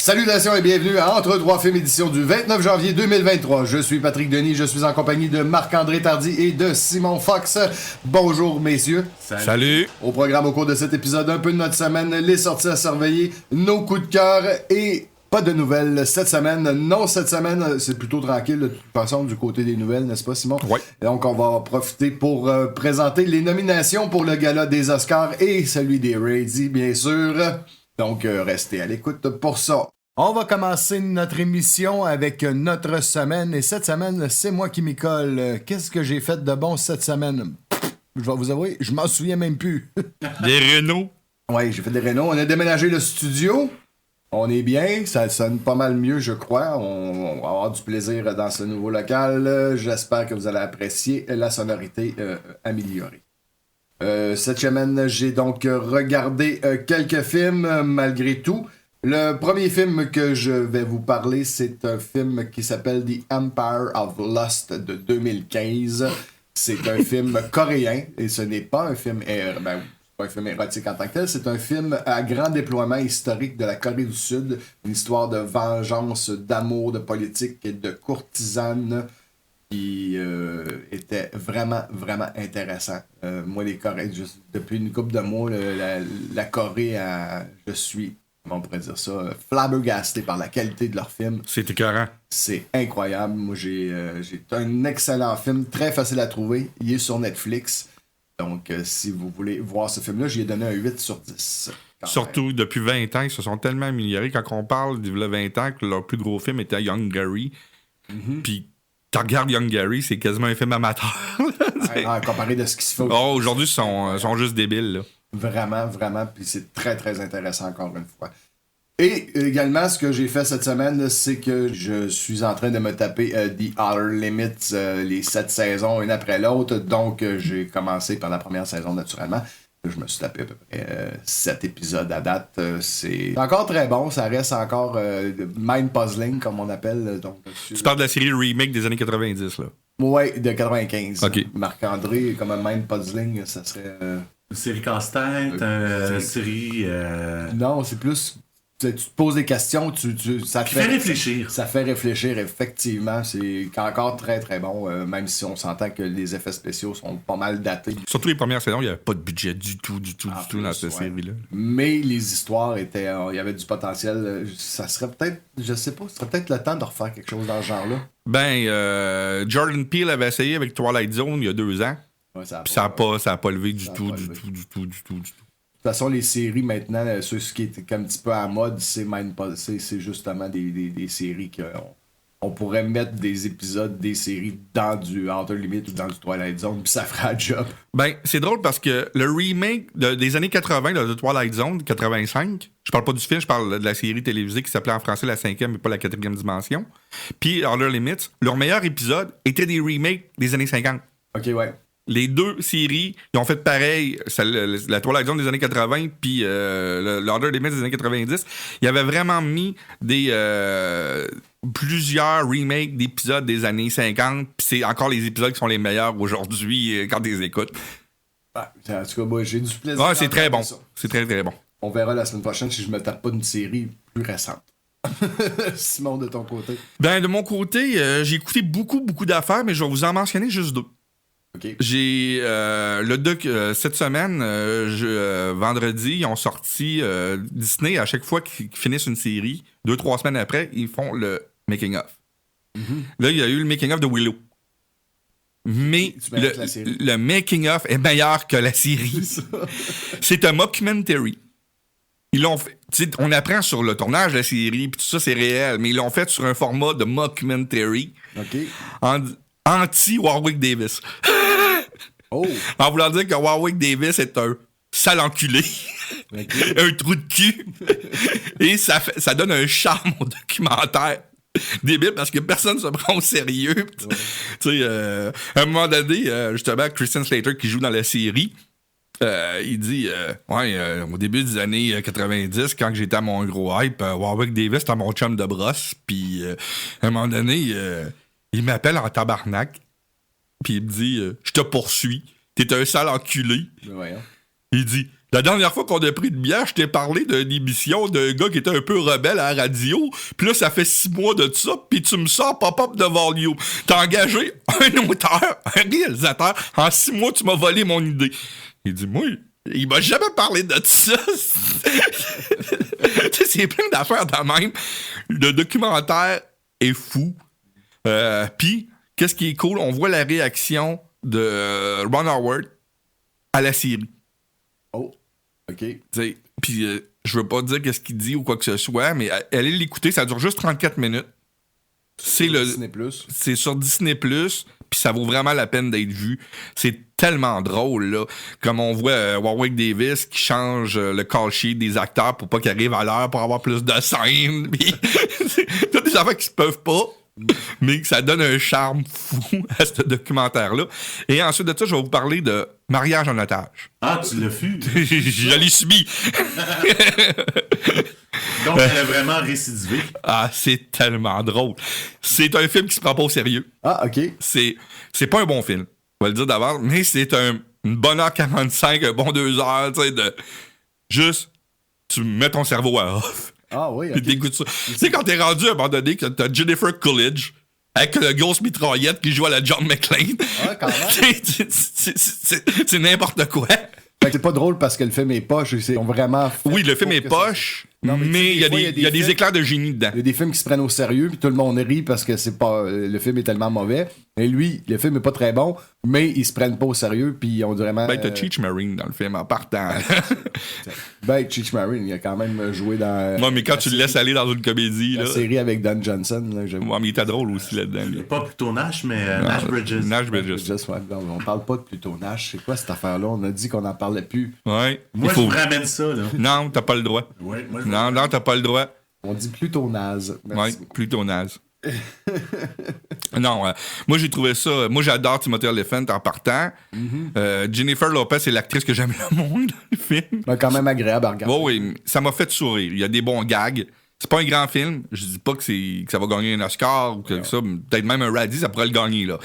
Salutations et bienvenue à Entre trois films édition du 29 janvier 2023. Je suis Patrick Denis, je suis en compagnie de Marc-André Tardy et de Simon Fox. Bonjour messieurs. Salut. Au programme au cours de cet épisode, un peu de notre semaine, les sorties à surveiller, nos coups de cœur et pas de nouvelles cette semaine. Non, cette semaine, c'est plutôt tranquille de toute façon du côté des nouvelles, n'est-ce pas Simon? Oui. Donc on va profiter pour présenter les nominations pour le gala des Oscars et celui des Razzies, bien sûr. Donc, restez à l'écoute pour ça. On va commencer notre émission avec notre semaine. Et cette semaine, c'est moi qui m'y colle. Qu'est-ce que j'ai fait de bon cette semaine? Je vais vous avouer, je m'en souviens même plus. Des Renault. Oui, j'ai fait des rénaux. On a déménagé le studio. On est bien. Ça sonne pas mal mieux, je crois. On va avoir du plaisir dans ce nouveau local. J'espère que vous allez apprécier la sonorité améliorée. Cette semaine, j'ai donc regardé quelques films malgré tout. Le premier film que je vais vous parler, c'est un film qui s'appelle The Empire of Lust de 2015. C'est un film coréen et ce n'est pas un film, pas un film érotique en tant que tel, c'est un film à grand déploiement historique de la Corée du Sud, une histoire de vengeance, d'amour, de politique et de courtisane qui était vraiment, vraiment intéressant. Moi, les Coréens, depuis une couple de mois, la Corée, je suis, comment on pourrait dire ça, flabbergasté par la qualité de leur film. C'est écœurant. C'est incroyable. Moi, j'ai un excellent film, très facile à trouver. Il est sur Netflix. Donc, si vous voulez voir ce film-là, j'y ai donné un 8 sur 10. Surtout depuis 20 ans, ils se sont tellement améliorés. Quand on parle de 20 ans, que leur plus gros film était Young Gary. Puis, tu regardes Young Gary, c'est quasiment un film amateur. Comparé de ce qui se fait aujourd'hui, ils sont juste débiles. Là. Vraiment, vraiment. Puis c'est très, très intéressant encore une fois. Et également, ce que j'ai fait cette semaine, c'est que je suis en train de me taper The Outer Limits, les 7 saisons, une après l'autre. Donc, j'ai commencé par la première saison, naturellement. Je me suis tapé à peu près 7 épisodes à date. C'est encore très bon. Ça reste encore mind-puzzling, comme on appelle. Donc, tu parles de la série remake des années 90, là? Oui, de 95. Okay. Marc-André, comme un mind-puzzling, ça serait... Une série casse-tête, une série... Non, c'est plus... Tu te poses des questions, ça fait réfléchir. Ça fait réfléchir, effectivement. C'est encore très, très bon, même si on s'entend que les effets spéciaux sont pas mal datés. Surtout les premières saisons, il n'y avait pas de budget du tout dans cette série-là. Mais les histoires étaient... il y avait du potentiel. Ça serait peut-être... Je sais pas, ce serait peut-être le temps de refaire quelque chose dans ce genre-là. Jordan Peele avait essayé avec Twilight Zone il y a 2 ans. Ouais, ça a pas levé du tout. De toute façon, les séries maintenant, ce qui est un petit peu à la mode, c'est justement des séries qu'on pourrait mettre des épisodes des séries dans du Outer Limits ou dans du Twilight Zone, puis ça fera le job. C'est drôle parce que le remake des années 80 de Twilight Zone, 85, je parle pas du film, je parle de la série télévisée qui s'appelait en français La 5e et pas La 4e dimension, puis Outer Limits, leur meilleur épisode était des remakes des années 50. Ok, ouais. Les deux séries, ils ont fait pareil. La Twilight Zone des années 80 puis l'Order Limits des années 90. Ils avaient vraiment mis plusieurs remakes d'épisodes des années 50. Puis c'est encore les épisodes qui sont les meilleurs aujourd'hui quand ils les écoutent. En tout cas, moi, j'ai du plaisir. Ouais, c'est très bon. C'est très, très bon. On verra la semaine prochaine si je me tape pas d'une série plus récente. Simon, de ton côté? De mon côté, j'ai écouté beaucoup d'affaires, mais je vais vous en mentionner juste 2. Okay. J'ai le doc cette semaine, vendredi, ils ont sorti Disney, à chaque fois qu'ils finissent une série, 2-3 semaines après, ils font le making-of. Mm-hmm. Là, il y a eu le making-of de Willow. Mais le making-of est meilleur que la série. C'est un mockumentary. Ils l'ont fait. On apprend sur le tournage de la série, puis tout ça, c'est réel, mais ils l'ont fait sur un format de mockumentary. OK. Anti-Warwick Davis. Oh. En voulant dire que Warwick Davis est un sale enculé. Okay. Un trou de cul. Et ça donne un charme au documentaire. Débile parce que personne ne se prend au sérieux. Ouais. Tu sais, à un moment donné, justement, Christian Slater qui joue dans la série, il dit au début des années 90, quand j'étais à mon gros hype, Warwick Davis était mon chum de brosse. Puis à un moment donné, il m'appelle en tabarnak. Puis il me dit je te poursuis. T'es un sale enculé. Ouais. Il dit La dernière fois qu'on a pris une bière, je t'ai parlé d'une émission d'un gars qui était un peu rebelle à la radio. Puis là, ça fait 6 mois de ça, puis tu me sors Pop-Up de Volume. T'as engagé un auteur, un réalisateur. En 6 mois, tu m'as volé mon idée. Il dit, moi, il m'a jamais parlé de ça. Tu sais, c'est plein d'affaires de même. Le documentaire est fou. Puis, qu'est-ce qui est cool? On voit la réaction de Ron Howard à la série. Oh, OK. Puis je veux pas dire qu'est-ce qu'il dit ou quoi que ce soit, mais allez l'écouter, ça dure juste 34 minutes. C'est Disney+. C'est sur Disney+, puis ça vaut vraiment la peine d'être vu. C'est tellement drôle, là. Comme on voit Warwick Davis qui change le call sheet des acteurs pour pas qu'ils arrivent à l'heure pour avoir plus de scènes. Toutes des affaires qui se peuvent pas, mais que ça donne un charme fou à ce documentaire-là. Et ensuite de ça, je vais vous parler de Mariage en otage. Ah, tu l'as vu? Je l'ai subi. Donc, elle a vraiment récidivé. Ah, c'est tellement drôle. C'est un film qui se prend pas au sérieux. Ah, OK. C'est pas un bon film, on va le dire d'abord, mais c'est une bonne heure 45, un bon 2 heures, tu sais, de juste, tu mets ton cerveau à off. Ah oui, Puis OK. t'écoutes ça. Tu sais, quand t'es rendu à un moment donné, que t'as Jennifer Coolidge avec la grosse mitraillette qui joue à la John McClane. Ah, quand même. C'est n'importe quoi. Fait que c'est pas drôle parce que le film est poche. Ils ont vraiment fait Oui, le film pour est que poche, Non, mais tu sais, mais des il y a fois, des films- éclairs de génie dedans. Il y a des films qui se prennent au sérieux, puis tout le monde rit parce que c'est pas le film est tellement mauvais. Et lui, le film est pas très bon, mais ils se prennent pas au sérieux, puis ils ont vraiment. Ben, t'as Cheech Marine dans le film en partant. Ben, Cheech Marin, il a quand même joué dans. Moi, mais quand tu le laisses aller dans une comédie, la là. série avec Don Johnson, là, j'aime. Ouais, mais il était drôle aussi là-dedans. lui. Pas plutôt Nash, mais Nash Bridges. Nash Bridges. Just, ouais, non, on parle pas de Pluto Nash. C'est quoi cette affaire-là? On a dit qu'on en parlait plus. Ouais. Moi, Il faut- je vous ramène ça, là. Non, t'as pas le droit. Ouais, moi, je Non, t'as pas le droit. On dit Pluto naze. Ouais, Merci. plutôt naze. Non, moi j'ai trouvé ça. Moi j'adore Timothy Olyphant en partant. Jennifer Lopez est l'actrice que j'aime le moins dans le film. Mais quand même agréable à regarder. Bon, oui, ça m'a fait sourire. Il y a des bons gags. C'est pas un grand film. Je dis pas que ça va gagner un Oscar ou que ça. Peut-être même un Razzie, ça pourrait le gagner, là.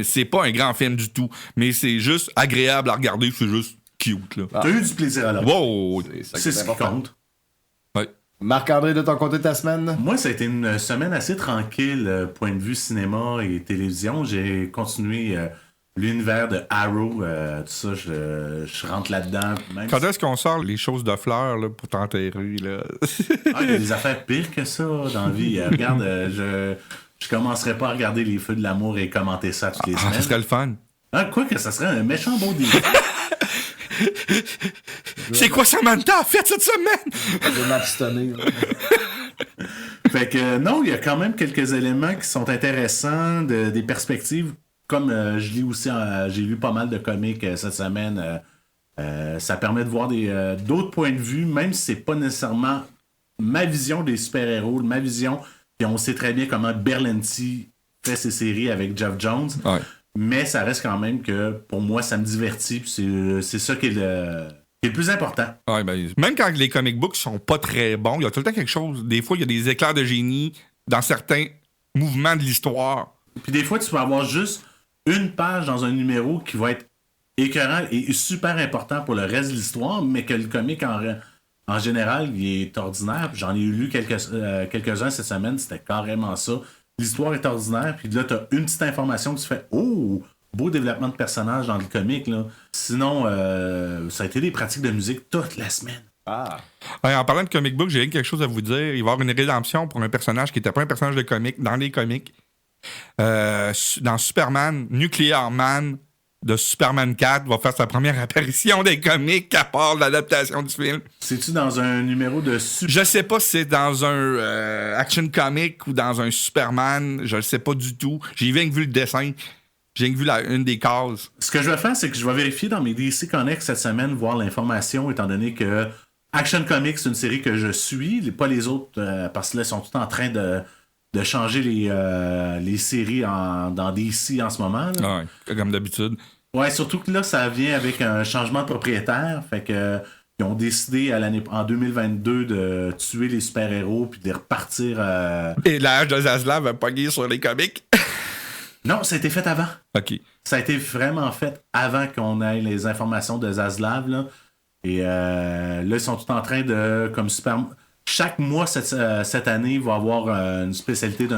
C'est pas un grand film du tout. Mais c'est juste agréable à regarder. C'est juste cute, là. T'as eu du plaisir à la Wow! C'est ce qui compte. Ouais. Marc-André, de ton côté de ta semaine? Moi, ça a été une semaine assez tranquille, point de vue cinéma et télévision. J'ai continué l'univers de Arrow, tout ça, je rentre là-dedans. Même Quand est-ce qu'on sort les choses de fleurs là, pour t'enterrer, là? Ah, il y a des affaires pires que ça dans la vie. Regarde, je commencerai pas à regarder les feux de l'amour et commenter ça toutes les Ah, semaines. ça serait le fun. Ah, quoi que ça serait un méchant beau défi. C'est quoi Samantha a fait cette semaine? Je vais m'abstenir. Fait que non, il y a quand même quelques éléments qui sont intéressants, des perspectives. Comme je lis aussi, j'ai lu pas mal de comics cette semaine. Ça permet de voir d'autres points de vue, même si c'est pas nécessairement ma vision des super-héros, ma vision. Puis on sait très bien comment Berlanti fait ses séries avec Geoff Jones. Ouais. Mais ça reste quand même que pour moi, ça me divertit. Puis c'est ça qui est le plus important. Ouais, ben, même quand les comic books sont pas très bons, il y a tout le temps quelque chose. Des fois, il y a des éclairs de génie dans certains mouvements de l'histoire. Puis des fois, tu peux avoir juste une page dans un numéro qui va être écœurant et super important pour le reste de l'histoire, mais que le comic en général, il est ordinaire. Puis j'en ai lu quelques-uns cette semaine, c'était carrément ça. L'histoire est ordinaire, puis là, t'as une petite information que tu fais « Oh! Beau développement de personnage dans le comic, là. » Sinon, ça a été des pratiques de musique toute la semaine. Ah. Ouais, en parlant de comic book, j'ai quelque chose à vous dire. Il va y avoir une rédemption pour un personnage qui n'était pas un personnage de comic dans les comics. Dans Superman, Nuclear Man de Superman 4 va faire sa première apparition des comics à part l'adaptation du film. C'est-tu dans un numéro de super... Je sais pas si c'est dans un action comic ou dans un Superman. Je le sais pas du tout. J'ai bien vu le dessin. J'ai vu une des cases. Ce que je vais faire, c'est que je vais vérifier dans mes DC Connect cette semaine, voir l'information, étant donné que Action Comics, c'est une série que je suis, pas les autres, parce que là, ils sont tous en train de changer les séries dans DC en ce moment. Là. Ouais, comme d'habitude. Ouais, surtout que là, ça vient avec un changement de propriétaire. Fait que ils ont décidé en 2022 de tuer les super-héros puis de repartir. Et l'âge de Zaslav va pogner sur les comics. Non, ça a été fait avant. OK. Ça a été vraiment fait avant qu'on ait les informations de Zaslav. Là. Et là, ils sont tous en train de... comme super. Chaque mois cette année, il va y avoir une spécialité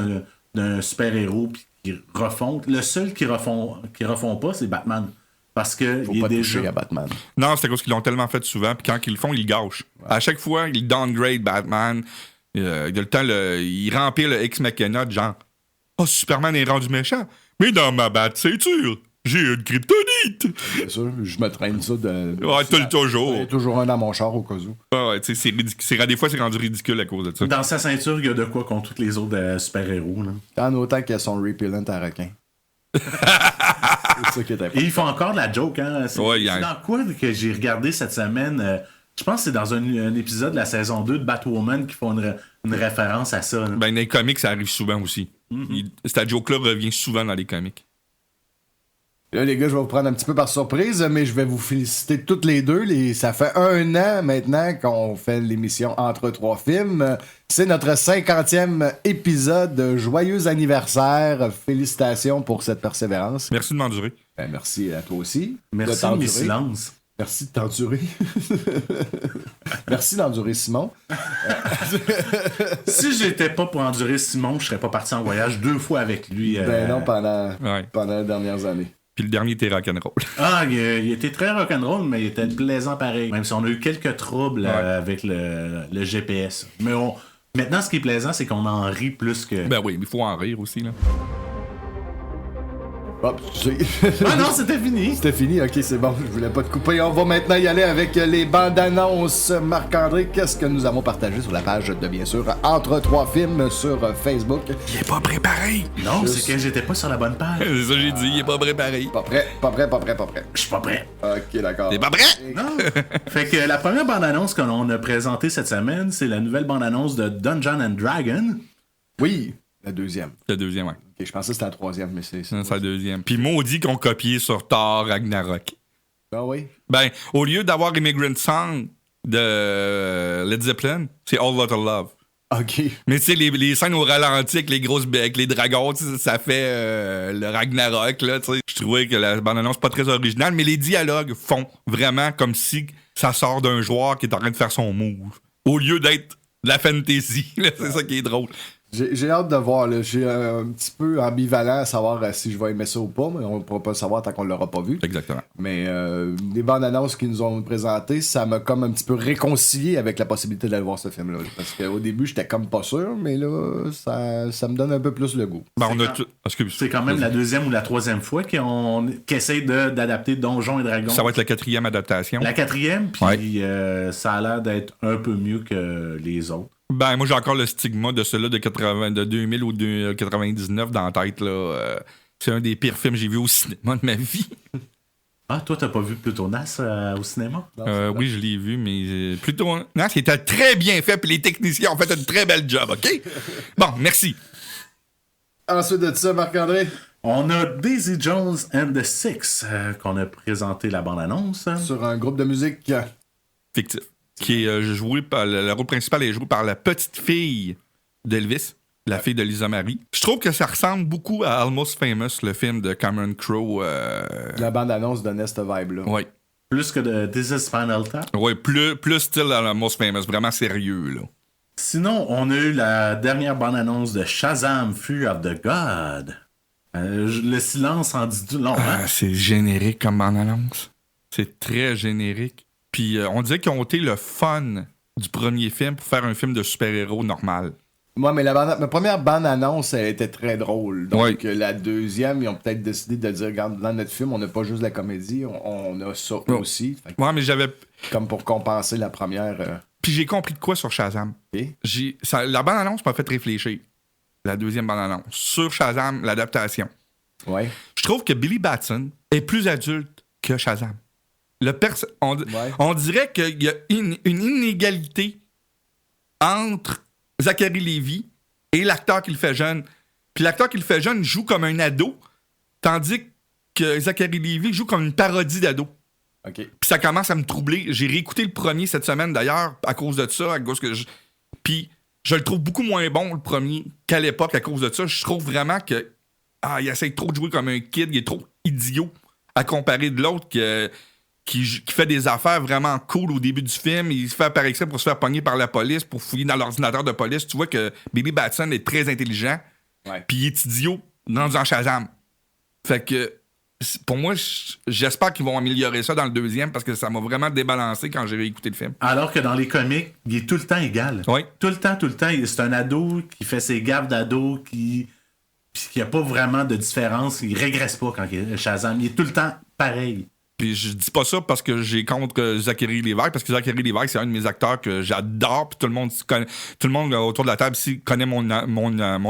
d'un super-héros puis qui refont. Le seul qui refont pas, c'est Batman. Parce que Faut il pas est déjà... toucher à Batman. Non, c'est à cause qu'ils l'ont tellement fait souvent, puis quand ils le font, ils le gâchent. À chaque fois, ils downgrade Batman. Il a le temps, il remplit le Ex Machina de genre « Oh, Superman est rendu méchant. Mais dans ma batte, c'est sûr, j'ai une kryptonite. Bien sûr, je me traîne ça de... » Ouais, tu le toujours. Il y a toujours un dans mon char au cas où. Ouais, tu sais, c'est ridicule. Des fois, c'est rendu ridicule à cause de ça. Dans sa ceinture, il y a de quoi contre tous les autres super-héros. Là. En autant qu'il y a son repellent à requin. C'est ça qui est important. Et ils font encore de la joke. Hein? C'est Ouais, dans quoi que j'ai regardé cette semaine? Je pense que c'est dans un épisode de la saison 2 de Batwoman qui font une référence à ça. Là. Ben, dans les comics, ça arrive souvent aussi. Cette joke-là revient souvent dans les comics. Là, les gars, je vais vous prendre un petit peu par surprise, mais je vais vous féliciter toutes les deux. Ça fait 1 an maintenant qu'on fait l'émission Entre trois films. C'est notre 50e épisode. Joyeux anniversaire. Félicitations pour cette persévérance. Merci de m'endurer. Ben, merci à toi aussi. Merci de mes silences. Merci de t'endurer. Merci d'endurer Simon. Si j'étais pas pour endurer Simon, je serais pas parti en voyage 2 fois avec lui. Ben non, pendant Ouais. les dernières années. Puis le dernier était rock'n'roll. Ah, il était très rock'n'roll, mais il était plaisant pareil. Même si on a eu quelques troubles avec le GPS. Mais maintenant, ce qui est plaisant, c'est qu'on en rit plus que... Ben oui, mais il faut en rire aussi, là. Hop, Ah non, c'était fini. C'était fini, ok, c'est bon, je voulais pas te couper. On va maintenant y aller avec les bandes annonces. Marc-André, qu'est-ce que nous avons partagé sur la page de, bien sûr, Entre trois films sur Facebook? Il est pas préparé. Non, c'est que j'étais pas sur la bonne page. C'est ça que j'ai dit, il est pas préparé. Pas prêt, pas prêt, pas prêt, pas prêt. Je suis pas prêt. Ok, d'accord. T'es pas prêt? Non. Fait que la première bande-annonce qu'on a présentée cette semaine, c'est la nouvelle bande-annonce de Dungeons and Dragons. Oui, la deuxième. Le deuxième, ouais. Ok, je pensais que c'était la troisième, mais c'est... C'est la deuxième. Puis maudit qu'on copié sur Thor Ragnarok. Ah oui? Ben, au lieu d'avoir Immigrant Song de Led Zeppelin, c'est All Lotta Love. Ok. Mais tu sais, les scènes au ralenti avec les grosses avec les dragons, ça fait le Ragnarok, là, tu sais. Je trouvais que la bande-annonce pas très originale, mais les dialogues font vraiment comme si ça sort d'un joueur qui est en train de faire son move. Au lieu d'être de la fantasy, là, c'est ça qui est drôle. J'ai hâte de voir, là. Je suis un petit peu ambivalent à savoir si je vais aimer ça ou pas, mais on ne pourra pas le savoir tant qu'on l'aura pas vu. Exactement. Mais les bandes annonces qu'ils nous ont présentées, ça m'a comme un petit peu réconcilié avec la possibilité d'aller voir ce film-là. Parce qu'au début, j'étais comme pas sûr, mais là, ça me donne un peu plus le goût. Ben, on a tout. Excuse. C'est quand même la deuxième ou la troisième fois qu'ils essayent d'adapter Donjons et Dragons. Ça va être la 4e adaptation. La 4e, puis ça a l'air d'être un peu mieux que les autres. Ben, moi, j'ai encore le stigma de ceux-là de 2000 ou de 99 dans la tête, là. C'est un des pires films que j'ai vu au cinéma de ma vie. Ah, toi, t'as pas vu Pluto Nass au cinéma? Oui, je l'ai vu, mais Pluto Nass était très bien fait, puis les techniciens ont fait un très bel job, OK? Bon, merci. Ensuite de ça, Marc-André? On a Daisy Jones and the Six qu'on a présenté la bande-annonce. Sur un groupe de musique. Fictif. Qui est joué par le rôle principal est joué par la petite fille d'Elvis, la fille de Lisa Marie. Je trouve que ça ressemble beaucoup à Almost Famous, le film de Cameron Crowe. La bande-annonce donnait cette vibe-là. Oui. Plus que de This is Spinal Tap. Oui, plus style à Almost Famous, vraiment sérieux, là. Sinon, on a eu la dernière bande-annonce de Shazam, Fury of the God. Le silence en dit du long, hein? C'est générique comme bande-annonce. C'est très générique. Puis on dirait qu'ils ont été le fun du premier film pour faire un film de super-héros normal. Moi, mais ma première bande-annonce, elle était très drôle. Donc, la deuxième, ils ont peut-être décidé de dire, regarde, dans notre film, on n'a pas juste la comédie, on a ça aussi. Fait que, Ouais, mais j'avais... comme pour compenser la première... Puis j'ai compris de quoi sur Shazam. Okay. La bande-annonce m'a fait réfléchir. La deuxième bande-annonce. Sur Shazam, l'adaptation. Ouais. Je trouve que Billy Batson est plus adulte que Shazam. On dirait qu'il y a une inégalité entre Zachary Levi et l'acteur qui le fait jeune. Puis l'acteur qui le fait jeune joue comme un ado, tandis que Zachary Levi joue comme une parodie d'ado. OK. Puis ça commence à me troubler. J'ai réécouté le premier cette semaine, d'ailleurs, à cause de ça, Puis je le trouve beaucoup moins bon, le premier, qu'à l'époque, à cause de ça. Je trouve vraiment que il essaie trop de jouer comme un kid, il est trop idiot à comparer de l'autre qui qui fait des affaires vraiment cool au début du film. Il se fait par exprès pour se faire pogner par la police, pour fouiller dans l'ordinateur de police. Tu vois que Billy Batson est très intelligent, puis il est idiot dans Shazam. Fait que, pour moi, j'espère qu'ils vont améliorer ça dans le deuxième parce que ça m'a vraiment débalancé quand j'ai réécouté le film. Alors que dans les comics, il est tout le temps égal. Oui. Tout le temps. C'est un ado qui fait ses gaffes d'ado, puis qu'il n'y a pas vraiment de différence. Il régresse pas quand il est Shazam. Il est tout le temps pareil. Puis je dis pas ça parce que j'ai contre Zachary Levi, parce que Zachary Levi, c'est un de mes acteurs que j'adore, puis tout le monde autour de la table ici connaît mon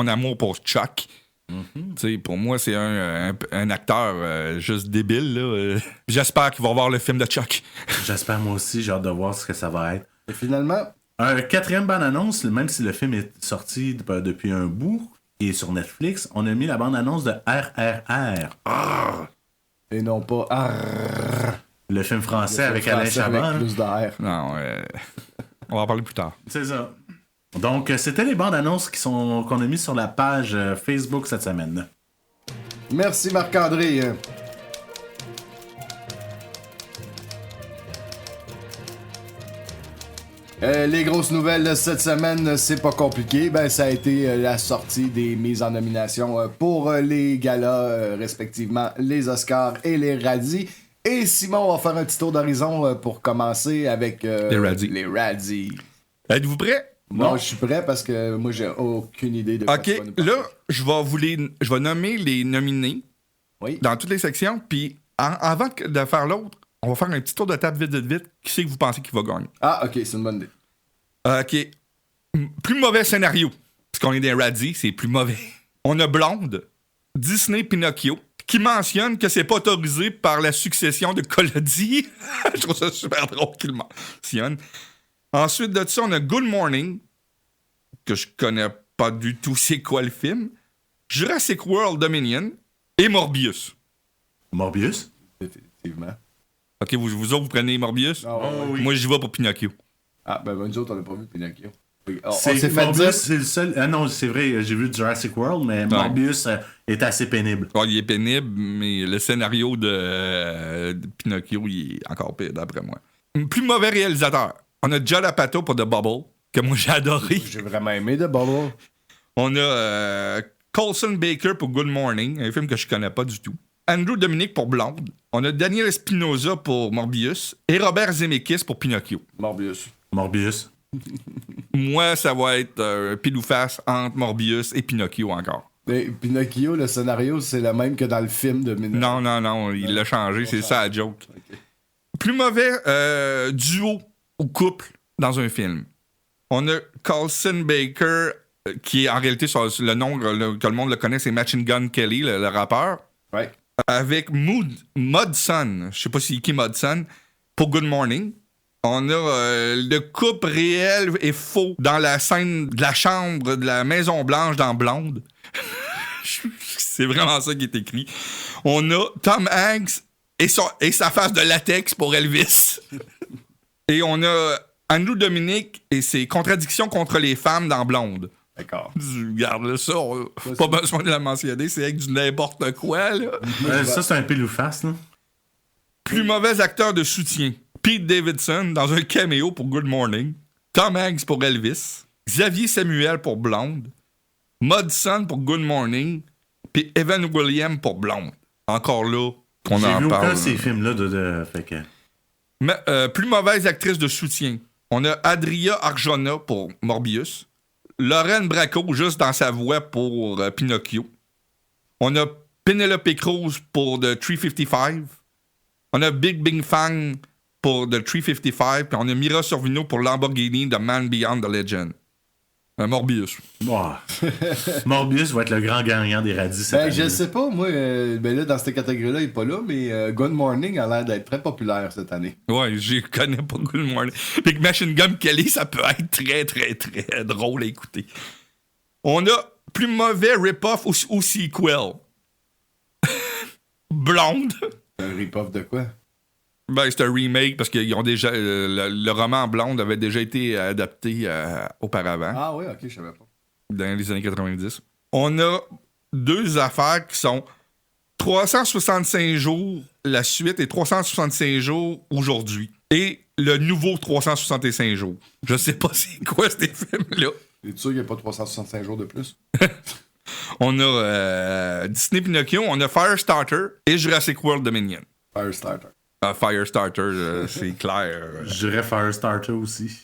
amour pour Chuck. Mm-hmm. Pour moi, c'est un acteur juste débile. Là. J'espère qu'il va voir le film de Chuck. J'espère moi aussi, j'ai hâte de voir ce que ça va être. Et finalement... Un 4e bande-annonce, même si le film est sorti depuis un bout, qui est sur Netflix, on a mis la bande-annonce de RRR. Et non pas le film français avec Alain Chabat. Avec plus d'air. Non, on va en parler plus tard. C'est ça. Donc, c'était les bandes annonces qu'on a mis sur la page Facebook cette semaine. Merci Marc-André. Les grosses nouvelles de cette semaine, c'est pas compliqué. Ben, ça a été la sortie des mises en nomination pour les galas, respectivement les Oscars et les Razzies. Et Simon, on va faire un petit tour d'horizon pour commencer avec les Razzies. Êtes-vous prêts? Non, je suis prêt parce que moi, j'ai aucune idée de quoi OK, tu vas nous parler. là, je vais nommer les nominés dans toutes les sections, puis avant de faire l'autre, on va faire un petit tour de table vite. Qui c'est que vous pensez qu'il va gagner? Ah, OK, c'est une bonne idée. OK. Plus mauvais scénario. Parce qu'on est des Razzies, c'est plus mauvais. On a Blonde, Disney Pinocchio, qui mentionne que c'est pas autorisé par la succession de Collodi. Je trouve ça super drôle qu'il mentionne. Ensuite de ça, on a Good Morning, que je connais pas du tout c'est quoi le film, Jurassic World Dominion et Morbius. Morbius? Effectivement. OK, vous autres, vous prenez Morbius? Ah, oui. Moi, j'y vais pour Pinocchio. Ah, ben nous autres, on n'a pas vu Pinocchio. C'est Morbius, c'est le seul... Ah non, c'est vrai, j'ai vu Jurassic World, mais Morbius est assez pénible. Bon, il est pénible, mais le scénario de Pinocchio, il est encore pire, d'après moi. Plus mauvais réalisateur. On a Judd Apatow pour The Bubble, que moi, j'ai adoré. J'ai vraiment aimé The Bubble. On a Colson Baker pour Good Morning, un film que je connais pas du tout. Andrew Dominic pour Blonde. On a Daniel Espinosa pour Morbius. Et Robert Zemeckis pour Pinocchio. Morbius. Moi, ça va être un pile ou face entre Morbius et Pinocchio encore. Mais Pinocchio, le scénario, c'est le même que dans le film de Minot. Non, il l'a changé, c'est ça la joke. Okay. Plus mauvais duo ou couple dans un film. On a Colson Baker, qui est en réalité sur le nom que le monde le connaît, c'est Machine Gun Kelly, le rappeur. Ouais. Avec Mudson, je sais pas si qui Mudson, pour Good Morning. On a le couple réel et faux dans la scène de la chambre de la Maison Blanche dans Blonde. C'est vraiment ça qui est écrit. On a Tom Hanks et sa face de latex pour Elvis. Et on a Andrew Dominic et ses contradictions contre les femmes dans Blonde. D'accord. Regarde ça, pas besoin de la mentionner, c'est avec du n'importe quoi, là. Ça, c'est un pile ou face, là. Plus mauvais acteur de soutien. Pete Davidson dans un caméo pour Good Morning. Tom Hanks pour Elvis. Xavier Samuel pour Blonde. Mudson pour Good Morning. Puis Evan Williams pour Blonde. Encore là, on en parle. J'ai vu aucun de ces films-là fait que... Mais, plus mauvaise actrice de soutien. On a Adria Arjona pour Morbius. Lorraine Bracco, juste dans sa voix pour Pinocchio. On a Penelope Cruz pour The 355. On a Big Bing Fang pour The 355. Puis on a Mira Sorvino pour Lamborghini The Man Beyond the Legend. Morbius. Wow. Morbius va être le grand gagnant des radis cette année. Je sais pas, moi, là, dans cette catégorie-là, il est pas là, mais Good Morning a l'air d'être très populaire cette année. Ouais, je connais pas Good Morning. Puis Machine Gun Kelly, ça peut être très, très, très drôle à écouter. On a plus mauvais rip-off ou sequel. Blonde. Un rip-off de quoi? Ben, c'est un remake parce qu'ils ont déjà. Le roman Blonde avait déjà été adapté auparavant. Ah oui, ok, je savais pas. Dans les années 90. On a deux affaires qui sont 365 jours la suite et 365 jours aujourd'hui. Et le nouveau 365 jours. Je sais pas c'est quoi ces films-là. Es-tu sûr qu'il n'y a pas 365 jours de plus? On a Disney Pinocchio, on a Firestarter et Jurassic World Dominion. Firestarter. Firestarter, c'est clair. Je dirais Firestarter aussi.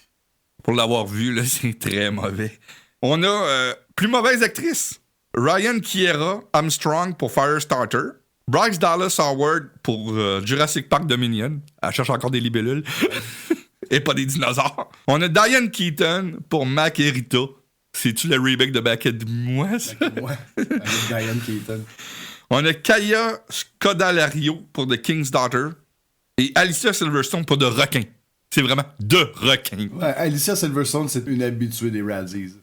Pour l'avoir vu, là, c'est très mauvais. On a plus mauvaise actrice. Ryan Kiera Armstrong pour Firestarter. Bryce Dallas Howard pour Jurassic Park Dominion. Elle cherche encore des libellules. Et pas des dinosaures. On a Diane Keaton pour Mac et Rita. C'est-tu le remake de Back at Moi, ça? Ouais, avec Diane Keaton. On a Kaya Scodelario pour The King's Daughter. Et Alicia Silverstone pour The Requin. C'est vraiment The Requin. Ouais, Alicia Silverstone, c'est une habituée des Razzies.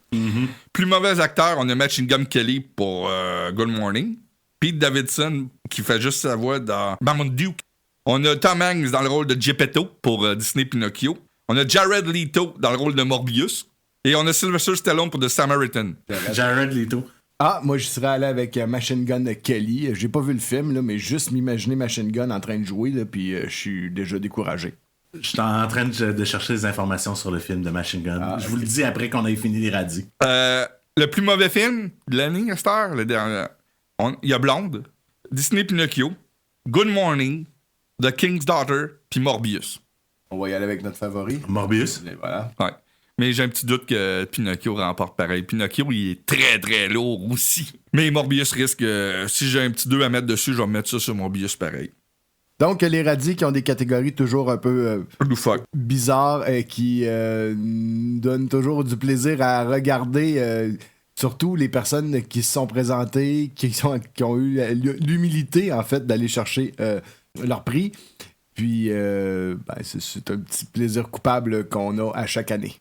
Plus mauvais acteur, on a Machine Gun Kelly pour Good Morning. Pete Davidson, qui fait juste sa voix dans Marmaduke. On a Tom Hanks dans le rôle de Geppetto pour Disney Pinocchio. On a Jared Leto dans le rôle de Morbius. Et on a Sylvester Stallone pour The Samaritan. Jared Leto. Ah, moi, je serais allé avec Machine Gun Kelly. J'ai pas vu le film, là, mais juste m'imaginer Machine Gun en train de jouer, là, puis je suis déjà découragé. Je suis en train de chercher des informations sur le film de Machine Gun. Je vous le dis après qu'on ait fini les radis. Le plus mauvais film de l'année, à cette heure, le dernier. Il y a Blonde, Disney Pinocchio, Good Morning, The King's Daughter, puis Morbius. On va y aller avec notre favori. Morbius. Et voilà. Ouais. Mais j'ai un petit doute que Pinocchio remporte pareil. Pinocchio, il est très, très lourd aussi. Mais Morbius risque... si j'ai un petit 2 à mettre dessus, je vais mettre ça sur Morbius pareil. Donc, les radis qui ont des catégories toujours un peu Loufoque. bizarres et qui donnent toujours du plaisir à regarder... surtout les personnes qui se sont présentées, qui ont eu l'humilité, en fait, d'aller chercher leur prix. Puis, c'est un petit plaisir coupable qu'on a à chaque année.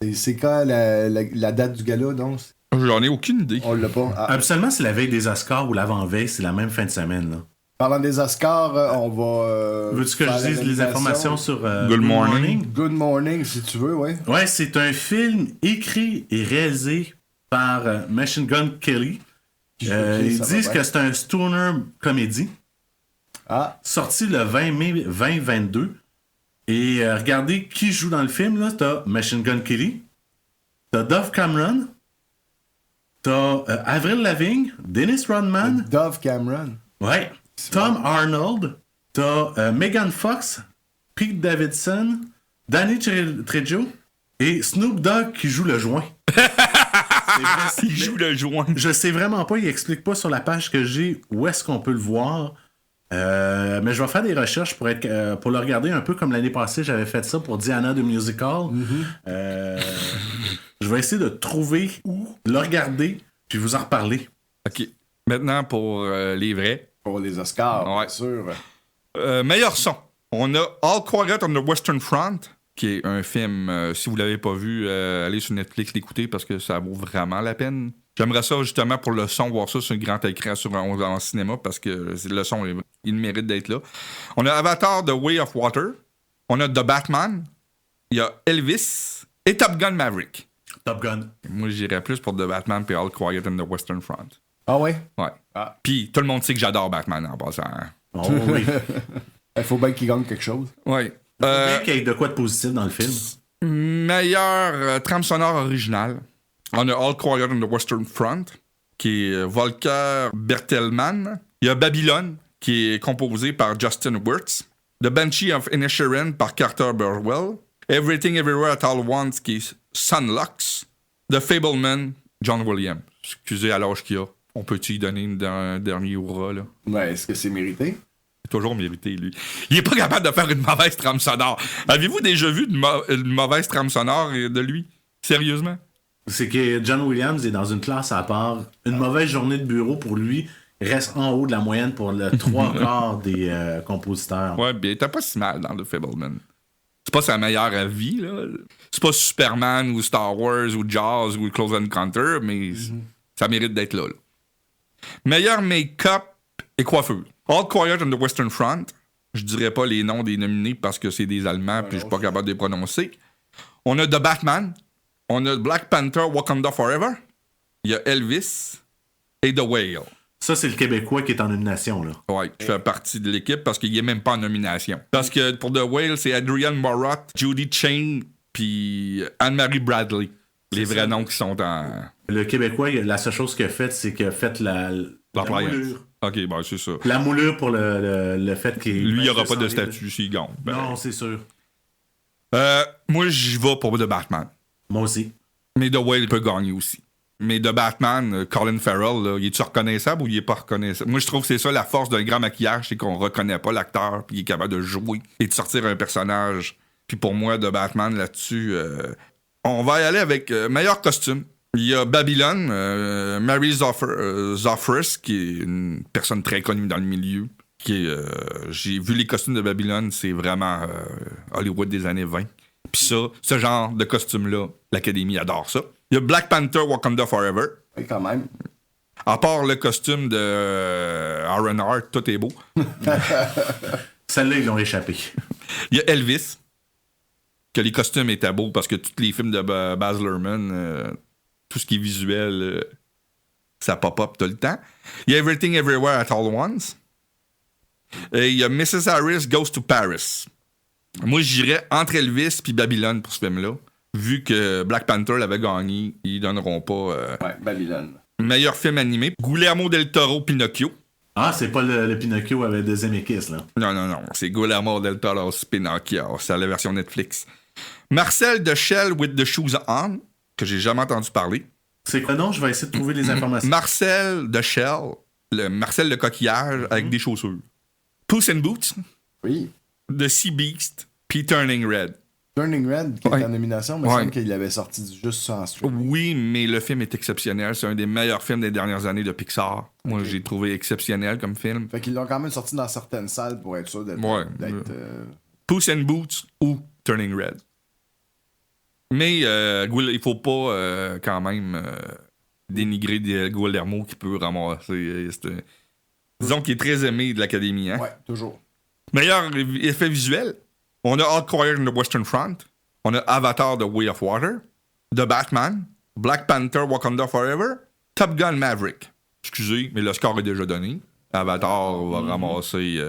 Et c'est quand la date du gala, donc? J'en ai aucune idée. On l'a pas. Ah. Absolument, c'est la veille des Oscars ou l'avant-veille, c'est la même fin de semaine. Là. Parlant des Oscars, on va... Veux-tu que je dise les informations sur Good Morning? Good Morning, si tu veux, ouais. Ouais, c'est un film écrit et réalisé par Machine Gun Kelly. Ils disent que c'est un stoner comédie. Ah. Sorti le 20 mai 2022. Et regardez qui joue dans le film. Là. T'as Machine Gun Kelly. T'as Dove Cameron. T'as Avril Lavigne. Dennis Rodman. Dove Cameron. Ouais. Tom Arnold. T'as Megan Fox. Pete Davidson. Danny Trejo. Et Snoop Dogg qui joue le joint. Il joue le joint. Je sais vraiment pas, il explique pas sur la page que j'ai où est-ce qu'on peut le voir. Mais je vais faire des recherches pour le regarder un peu comme l'année passée, j'avais fait ça pour Diana de Musical. Je vais essayer de trouver où le regarder, puis vous en reparler. OK. Maintenant, pour les vrais. Pour les Oscars, ouais. bien sûr. Meilleur son. On a All Quiet on the Western Front, qui est un film, si vous l'avez pas vu, allez sur Netflix l'écouter parce que ça vaut vraiment la peine. J'aimerais ça justement pour le son, voir ça sur un grand écran en cinéma parce que le son, il mérite d'être là. On a Avatar The Way of Water. On a The Batman. Il y a Elvis et Top Gun Maverick. Top Gun. Moi, j'irais plus pour The Batman et All Quiet on the Western Front. Ah ouais? Ouais. Ah. Puis tout le monde sait que j'adore Batman en passant. Oh oui. Il faut bien qu'il gagne quelque chose. Ouais. Bien qu'il y ait de quoi de positif dans le film. Meilleur trame sonore originale. On a All Quiet on the Western Front, qui est Volker Bertelmann. Il y a Babylone, qui est composé par Justin Wirtz. The Banshee of Inisherin par Carter Burwell. Everything Everywhere at All Once, qui est Sunlux. The Fableman, John Williams. Excusez à l'âge qu'il a. On peut-tu y donner un dernier hurrah, là? Ouais, est-ce que c'est mérité? C'est toujours mérité, lui. Il est pas capable de faire une mauvaise trame sonore. Avez-vous déjà vu une mauvaise trame sonore de lui? Sérieusement? C'est que John Williams est dans une classe à part. Une mauvaise journée de bureau pour lui reste en haut de la moyenne pour le 3/4 des compositeurs. Ouais, bien, t'as pas si mal dans The Fableman. C'est pas sa meilleure à vie, là. C'est pas Superman ou Star Wars ou Jaws ou Close Encounter, mais ça mérite d'être là. Meilleur make-up et coiffure. All Quiet on the Western Front. Je dirais pas les noms des nominés parce que c'est des Allemands puis je suis pas capable de les prononcer. On a The Batman. On a Black Panther Wakanda Forever. Il y a Elvis et The Whale. Ça, c'est le Québécois qui est en nomination, là. Ouais, je fais partie de l'équipe parce qu'il est même pas en nomination. Parce que pour The Whale, c'est Adrian Morot, Judy Chain, puis Anne-Marie Bradley. Les vrais noms qui sont en... Le Québécois, la seule chose qu'il a faite, c'est qu'il a fait la moulure. OK, ben c'est ça. La moulure pour le fait qu'il... Lui, il aura pas de statut s'il gagne. Ben, non, c'est sûr. moi, j'y vais pour The Batman. Moi aussi. Mais The Whale peut gagner aussi. Mais The Batman, Colin Farrell, là, il est-tu reconnaissable ou il est pas reconnaissable? Moi, je trouve que c'est ça la force d'un grand maquillage, c'est qu'on reconnaît pas l'acteur, puis il est capable de jouer et de sortir un personnage. Puis pour moi, The Batman, là-dessus, on va y aller avec meilleur costume. Il y a Babylon, Mary Zophris, qui est une personne très connue dans le milieu. J'ai vu les costumes de Babylon, c'est vraiment Hollywood des années 20. Puis ça, ce genre de costume-là, l'Académie adore ça. Il y a Black Panther Wakanda Forever. Oui, quand même. À part le costume de R&R, tout est beau. Celle-là, ils l'ont échappé. Il y a Elvis, que les costumes étaient beaux parce que tous les films de Baz Luhrmann, tout ce qui est visuel, ça pop-up tout le temps. Il y a Everything Everywhere at All Once. Et il y a Mrs. Harris Goes to Paris. Moi, j'irais entre Elvis et Babylone pour ce film-là. Vu que Black Panther l'avait gagné, ils donneront pas... Ouais, Babylone. Meilleur film animé. Guillermo del Toro, Pinocchio. Ah, c'est pas le Pinocchio avec de Zemeckis, là. Non. C'est Guillermo del Toro, Pinocchio. C'est la version Netflix. Marcel de Shell with the Shoes On, que j'ai jamais entendu parler. C'est quoi? Non, je vais essayer de trouver les informations. Marcel de Shell, Marcel le coquillage avec des chaussures. Puss in Boots. Oui. The Sea Beast, puis Turning Red. Turning Red, qui est en nomination, mais il me semble qu'il avait sorti juste ça en streaming. Oui, mais le film est exceptionnel. C'est un des meilleurs films des dernières années de Pixar. Moi, j'ai trouvé exceptionnel comme film. Fait qu'ils l'ont quand même sorti dans certaines salles pour être sûr d'être... Puss in Boots ou Turning Red. Mais il faut pas quand même dénigrer Guillermo qui peut ramasser. Disons qu'il est très aimé de l'Académie. Hein? Ouais, toujours. Meilleur effet visuel, on a All Quiet on the Western Front, on a Avatar The Way of Water, The Batman, Black Panther Wakanda Forever, Top Gun Maverick. Excusez, mais le score est déjà donné. Avatar va ramasser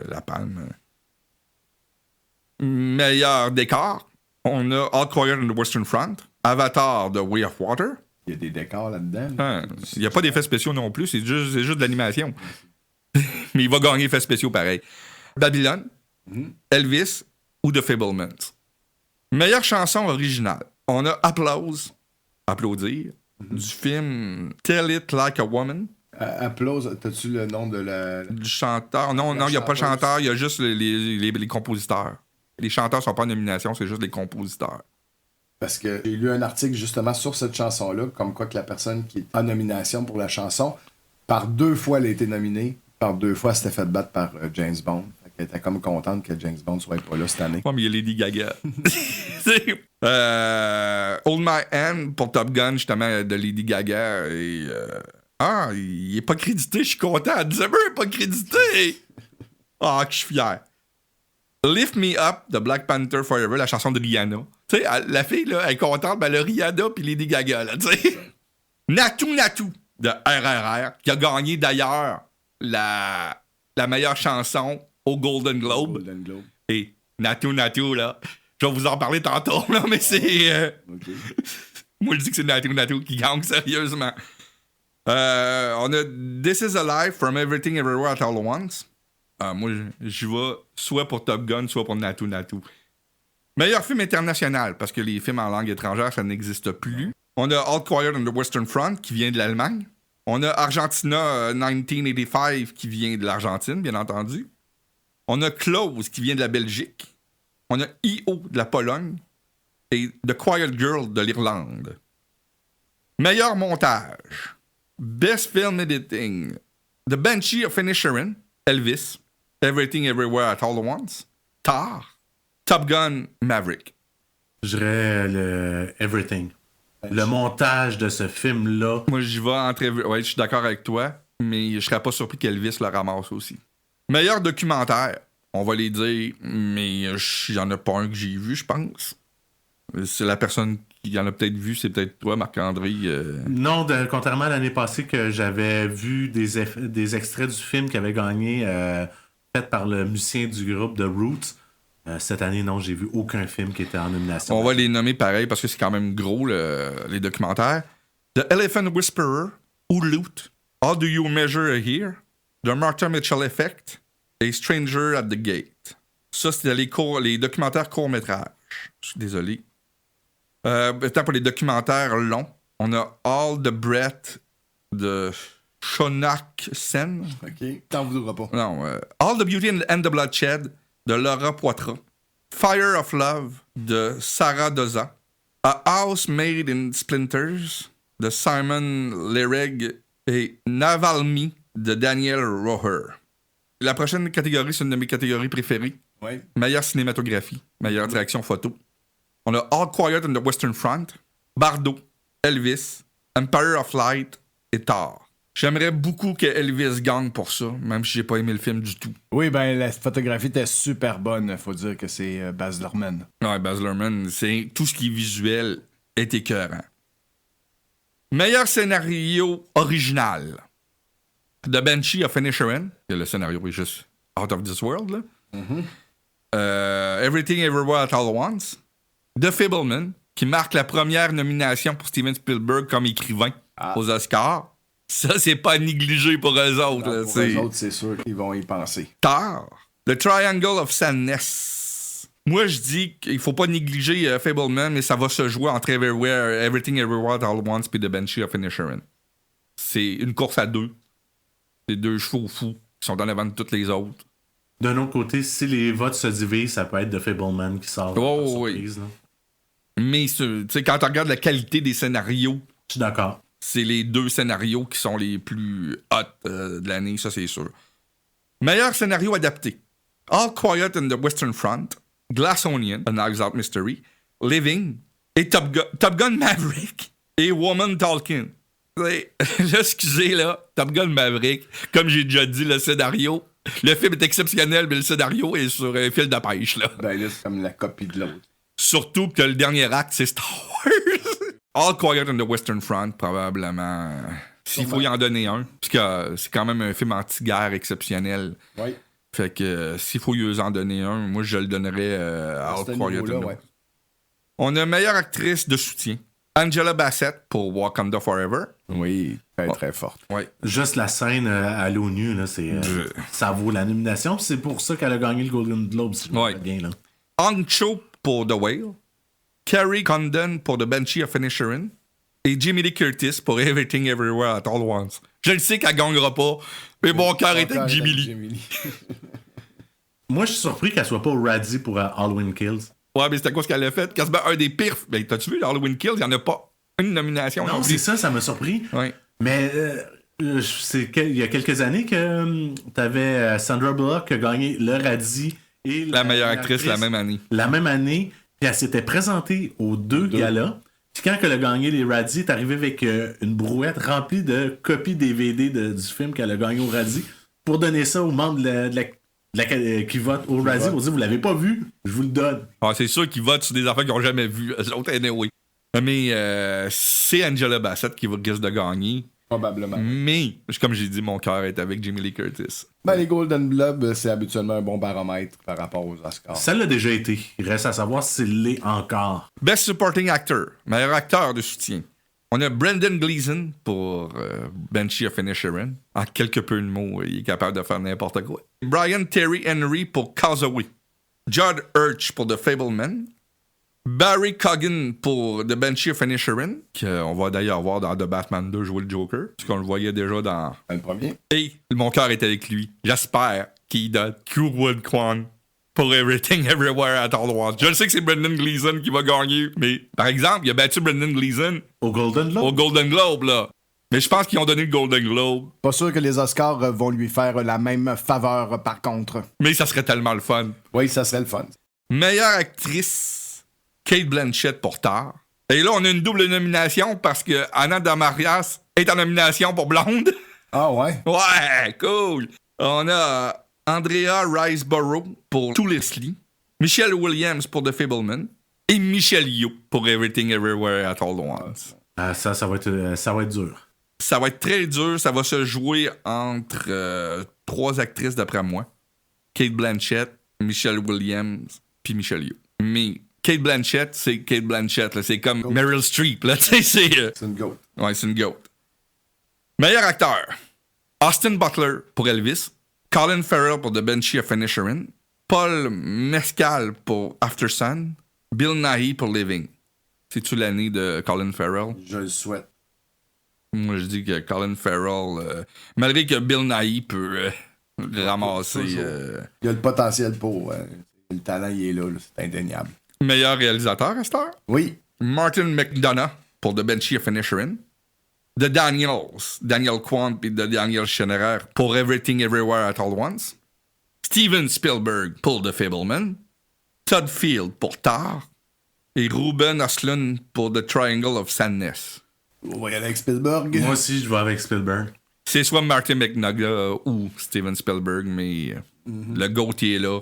la palme. Meilleur décor, on a All Quiet on the Western Front, Avatar The Way of Water. Il y a des décors là-dedans. Il n'y a pas d'effets spéciaux non plus, c'est juste de l'animation. Mais il va gagner effets spéciaux pareil. Babylone, Elvis ou The Fablemans. Meilleure chanson originale. On a Applaudir, du film Tell It Like a Woman. Applause, t'as-tu le nom de Du chanteur. Non, il n'y a pas de chanteur, il y a juste les compositeurs. Les chanteurs sont pas en nomination, c'est juste les compositeurs. Parce que j'ai lu un article justement sur cette chanson-là, comme quoi que la personne qui est en nomination pour la chanson, par 2 fois elle a été nominée, par 2 fois elle s'était fait battre par James Bond. Elle était comme contente que James Bond soit pas là cette année. Ouais, mais il y a Lady Gaga. Hold My Hand pour Top Gun, justement, de Lady Gaga. Et, il est pas crédité, je suis content. Zimmer est pas crédité. Que je suis fier. Lift Me Up de Black Panther Forever, la chanson de Rihanna. Tu sais, la fille, là, elle est contente, ben, le Rihanna puis Lady Gaga, là, tu sais. Natou de RRR, qui a gagné d'ailleurs la meilleure chanson au Golden Globe. Et Natou, là, je vais vous en parler tantôt, là, mais c'est... Moi, je dis que c'est Natou qui gagne, sérieusement. On a This Is a Life from Everything Everywhere at All Once. Moi, je vais soit pour Top Gun, soit pour Natou. Meilleur film international, parce que les films en langue étrangère, ça n'existe plus. On a All Quiet on the Western Front, qui vient de l'Allemagne. On a Argentina 1985, qui vient de l'Argentine, bien entendu. On a Close, qui vient de la Belgique. On a E.O. de la Pologne. Et The Quiet Girl de l'Irlande. Meilleur montage. Best Film Editing. The Banshee of Inisherin. Elvis. Everything Everywhere at All Once. Tar. Top Gun Maverick. Je dirais le Everything. Le montage de ce film-là. Moi, j'y vais entre... Ouais, je suis d'accord avec toi, mais je serais pas surpris qu'Elvis le ramasse aussi. Meilleur documentaire. On va les dire, mais il y en a pas un que j'ai vu, je pense. C'est la personne y en a peut-être vu, c'est peut-être toi, Marc-André. Non, contrairement à l'année passée que j'avais vu des extraits du film qui avait gagné, fait par le musicien du groupe The Roots. Cette année, non, j'ai vu aucun film qui était en nomination. On va les nommer pareil parce que c'est quand même gros, les documentaires. The Elephant Whisperer, Who Loot, How Do You Measure Here, The Martha Mitchell Effect et Stranger at the Gate. Ça, c'était les documentaires courts-métrages. Je suis désolé. Pour les documentaires longs, on a All the Breath de Shonak Sen. OK, t'en voudras pas. Non, All the Beauty and the Bloodshed de Laura Poitras. Fire of Love de Sarah Doza. A House Made in Splinters de Simon Lereg et Navalmy de Daniel Roher. La prochaine catégorie, c'est une de mes catégories préférées. Ouais. Meilleure cinématographie, meilleure direction photo. On a All Quiet on the Western Front, Bardo, Elvis, Empire of Light et Tar. J'aimerais beaucoup que Elvis gagne pour ça, même si j'ai pas aimé le film du tout. Oui, ben la photographie était super bonne. Faut dire que c'est Baz Luhrmann. Ouais, Baz Luhrmann, c'est tout ce qui est visuel est écœurant. Meilleur scénario original. The Banshee of Inisherin. Le scénario est juste out of this world, là. Everything Everywhere at All Once. The Fableman, qui marque la première nomination pour Steven Spielberg comme écrivain aux Oscars. Ça, c'est pas négligé pour eux autres. Non, là, pour eux autres, c'est sûr qu'ils vont y penser. Tar. The Triangle of Sadness. Moi, je dis qu'il faut pas négliger Fableman, mais ça va se jouer entre Everything Everywhere at All Once et The Banshee of Inisherin. C'est une course à deux. C'est deux chevaux fous qui sont en avant de toutes les autres. D'un autre côté, si les votes se divisent, ça peut être The Fableman qui sort. Oh, surprise, là. Mais quand on regarde la qualité des scénarios, Je suis d'accord. c'est les deux scénarios qui sont les plus hot de l'année, ça c'est sûr. Meilleur scénario adapté. All Quiet on the Western Front, Glass Onion, A Knives Out Mystery, Living, et Top Gun Maverick, et Woman Talking. Excusez là, Top Gun Maverick, comme j'ai déjà dit, le scénario, le film est exceptionnel, mais le scénario est sur un fil de pêche, là. Ben là, c'est comme la copie de l'autre. Surtout que le dernier acte, c'est Star Wars. All Quiet on the Western Front, probablement. S'il faut y en donner un. Parce que c'est quand même un film anti-guerre exceptionnel. Oui. Fait que s'il faut y en donner un, moi je le donnerais à All Quiet on the... ouais. On a meilleure actrice de soutien. Angela Bassett pour Wakanda Forever. Oui, très très forte. Ouais. Juste la scène à l'ONU, là, c'est, ça vaut la nomination. C'est pour ça qu'elle a gagné le Golden Globe, si je me rappelle bien. Là. Hong Cho pour The Whale. Carrie Condon pour The Banshee of Inisherin. Et Jamie Lee Curtis pour Everything Everywhere at All Once. Je le sais qu'elle gagnera pas, mais mon cœur est avec Jamie Lee. Moi, je suis surpris qu'elle soit pas radie pour Halloween Kills. Ouais, mais c'était quoi ce qu'elle a fait? Quasiment un des pires. Ben, t'as-tu vu Halloween Kills? Il n'y en a pas une nomination. Non, c'est ça m'a surpris. Ouais. Mais il y a quelques années que t'avais Sandra Bullock qui a gagné le radis et la meilleure actrice la même année. La même année, puis elle s'était présentée aux deux galas. Puis quand elle a gagné les radis, elle est arrivée avec une brouette remplie de copies DVD du film qu'elle a gagné au radis pour donner ça aux membres qui votent au radis pour dire vous l'avez pas vu, je vous le donne. Ah, c'est sûr qu'ils votent sur des affaires qu'ils n'ont jamais vues. L'autre, anyway. Mais c'est Angela Bassett qui risque de gagner. Probablement. Mais, comme j'ai dit, mon cœur est avec Jamie Lee Curtis. Ben, les Golden Globes, c'est habituellement un bon baromètre par rapport aux Oscars. Ça l'a déjà été. Il reste à savoir s'il l'est encore. Best Supporting Actor, meilleur acteur de soutien. On a Brendan Gleeson pour Banshee of Inisherin. En quelques peu de mots, il est capable de faire n'importe quoi. Brian Terry Henry pour Castaway. Judd Hirsch pour The Fableman. Barry Cogan pour The Banshee of Inisherin, qu'on va d'ailleurs voir dans The Batman 2 jouer le Joker, parce qu'on le voyait déjà dans... Le premier. Et mon cœur est avec lui. J'espère qu'il donne Kyu-Wood Kwan pour Everything Everywhere at All Once. Je le sais que c'est Brendan Gleeson qui va gagner, mais par exemple, il a battu Brendan Gleeson au Golden Globe, là. Mais je pense qu'ils ont donné le Golden Globe. Pas sûr que les Oscars vont lui faire la même faveur, par contre. Mais ça serait tellement le fun. Oui, ça serait le fun. Meilleure actrice... Cate Blanchett pour Tar. Et là, on a une double nomination parce que Anna de Marias est en nomination pour Blonde. Ah ouais? Ouais, cool. On a Andrea Riseborough pour To Leslie. Michelle Williams pour The Fableman. Et Michelle Yeoh pour Everything Everywhere at All Once. Ça va être dur. Ça va être très dur. Ça va se jouer entre 3 actrices, d'après moi. Kate Blanchett, Michelle Williams, puis Michelle Yeoh. Mais Kate Blanchett, c'est Kate Blanchett. Là. C'est comme Goat. Meryl Streep. Là. C'est une goat. ouais, c'est une goat. Meilleur acteur. Austin Butler pour Elvis. Colin Farrell pour The Banshee of Inisherin. Paul Mescal pour After Sun. Bill Nighy pour Living. C'est-tu l'année de Colin Farrell? Je le souhaite. Moi, je dis que Colin Farrell, malgré que Bill Nighy peut ramasser... Il y a le potentiel pour. Le talent, il est là. C'est indéniable. Meilleur réalisateur à cette heure? Oui. Martin McDonough pour The Banshee of Inisherin. The Daniels, Daniel Kwan et The Daniel Schneider pour Everything Everywhere at All Once. Steven Spielberg pour The Fableman. Todd Field pour Tar. Et Ruben Östlund pour The Triangle of Sadness. On va y aller avec Spielberg. Moi aussi, je vais avec Spielberg. C'est soit Martin McDonough ou Steven Spielberg, mais le GOAT il est là.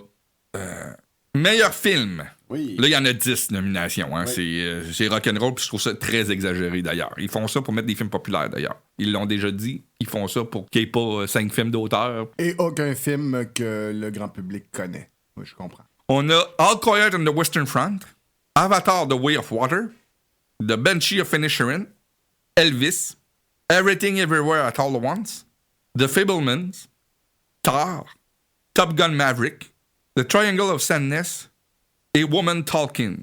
Meilleur film. Oui. Là, il y en a 10 nominations. Hein. Oui. C'est rock'n'roll, puis je trouve ça très exagéré d'ailleurs. Ils font ça pour mettre des films populaires d'ailleurs. Ils l'ont déjà dit. Ils font ça pour qu'il n'y ait pas 5 films d'auteur. Et aucun film que le grand public connaît. Oui, je comprends. On a All Quiet on the Western Front, Avatar The Way of Water, The Banshee of Inisherin, Elvis, Everything Everywhere at All Once, The Fablemans, Tar, Top Gun Maverick, The Triangle of Sadness et Woman Talking.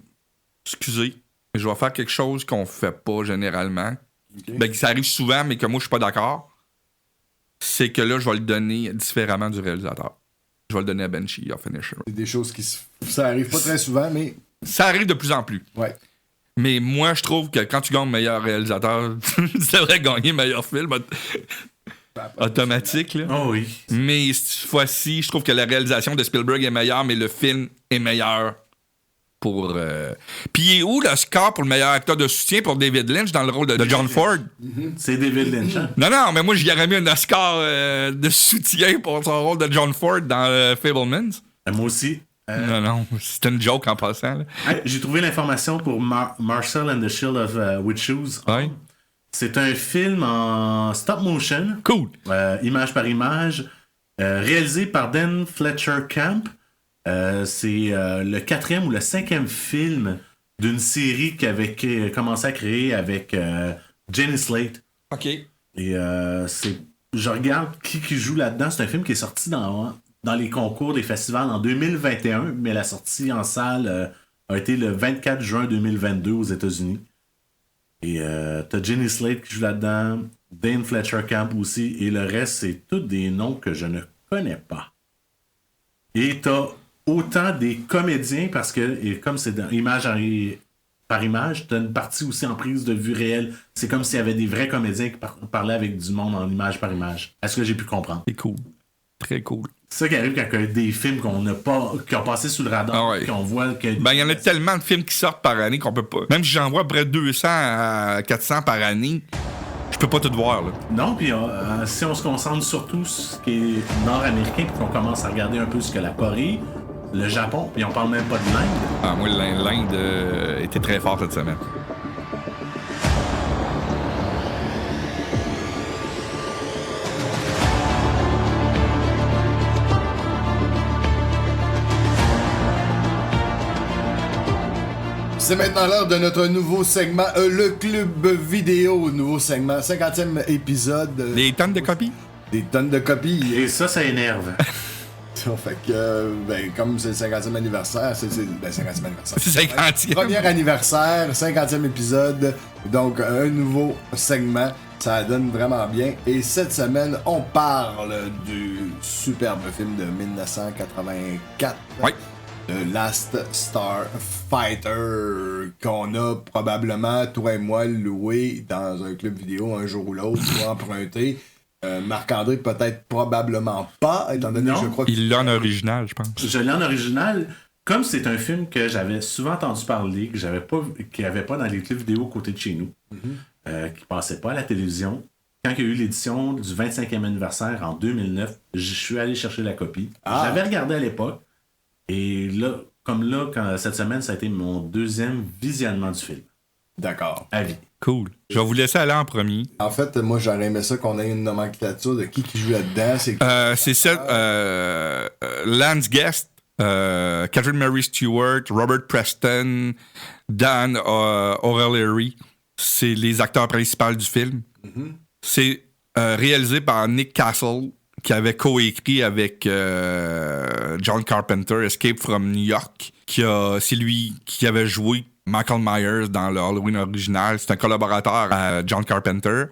Excusez, mais je vais faire quelque chose qu'on fait pas généralement. Okay. Ben, ça arrive souvent, mais que moi, je suis pas d'accord. C'est que là, je vais le donner différemment du réalisateur. Je vais le donner à Banshee of Inisherin. C'est des choses ça arrive pas très souvent, mais. Ça arrive de plus en plus. Ouais. Mais moi, je trouve que quand tu gagnes meilleur réalisateur, tu devrais gagner meilleur film automatique. Là. Oh oui. Mais cette fois-ci, je trouve que la réalisation de Spielberg est meilleure, mais le film est meilleur pour... Puis il est où le score pour le meilleur acteur de soutien pour David Lynch dans le rôle de John Ford? C'est David Lynch. Hein? Non, mais moi, j'y aurais mis un Oscar de soutien pour son rôle de John Ford dans Fablemans. Moi aussi. Non, c'est une joke en passant. Là. Hey, j'ai trouvé l'information pour Marcel and the Shield of Witches. Ouais. C'est un film en stop motion. Cool. Image par image. Réalisé par Dan Fletcher Camp. C'est le 4e ou le 5e film d'une série qui avait commencé à créer avec Jenny Slate. OK. Et je regarde qui joue là-dedans. C'est un film qui est sorti dans les concours des festivals en 2021, mais la sortie en salle a été le 24 juin 2022 aux États-Unis. Et t'as Jenny Slate qui joue là-dedans, Dane Fletcher Camp aussi, et le reste, c'est tous des noms que je ne connais pas. Et t'as autant des comédiens, parce que, et comme c'est image par image, t'as une partie aussi en prise de vue réelle. C'est comme s'il y avait des vrais comédiens qui parlaient avec du monde en image par image. Est-ce que j'ai pu comprendre? C'est cool. Très cool. C'est ça qui arrive quand il y a des films qui ont passé sous le radar, qu'on voit que... Ben, il y en a tellement de films qui sortent par année qu'on peut pas... Même si j'en vois près de 200 à 400 par année, je peux pas tout voir, là. Non, puis si on se concentre surtout sur ce qui est nord-américain, puis qu'on commence à regarder un peu ce que la Corée, le Japon, puis on parle même pas de l'Inde. Ah, moi, l'Inde était très forte cette semaine. C'est maintenant l'heure de notre nouveau segment, le club vidéo, nouveau segment, 50e épisode. Des tonnes de copies? Des tonnes de copies. Et ça énerve. Fait que, comme c'est le 50e anniversaire, 50e anniversaire. C'est 50e. Premier anniversaire, 50e épisode, donc un nouveau segment. Ça donne vraiment bien. Et cette semaine, on parle du superbe film de 1984. Oui. The Last Starfighter, qu'on a probablement, toi et moi, loué dans un club vidéo un jour ou l'autre, ou emprunté. Marc-André, peut-être probablement pas, étant donné que je crois Il l'a en original, je pense. Je l'ai en original. Comme c'est un film que j'avais souvent entendu parler, que j'avais pas, qu'il n'y avait pas dans les clubs vidéo à côté de chez nous, qui passait pas à la télévision, quand il y a eu l'édition du 25e anniversaire en 2009, je suis allé chercher la copie. J'avais regardé à l'époque. Et là, comme là, cette semaine, ça a été mon deuxième visionnement du film. D'accord. À vie. Cool. Je vais vous laisser aller en premier. En fait, moi, j'aurais aimé ça qu'on ait une nomenclature de qui joue là-dedans. C'est ça. Lance Guest, Catherine Mary Stewart, Robert Preston, Dan O'Leary. C'est les acteurs principaux du film. Mm-hmm. C'est réalisé par Nick Castle, qui avait coécrit avec John Carpenter, Escape from New York. C'est lui qui avait joué Michael Myers dans le Halloween original. C'est un collaborateur à John Carpenter.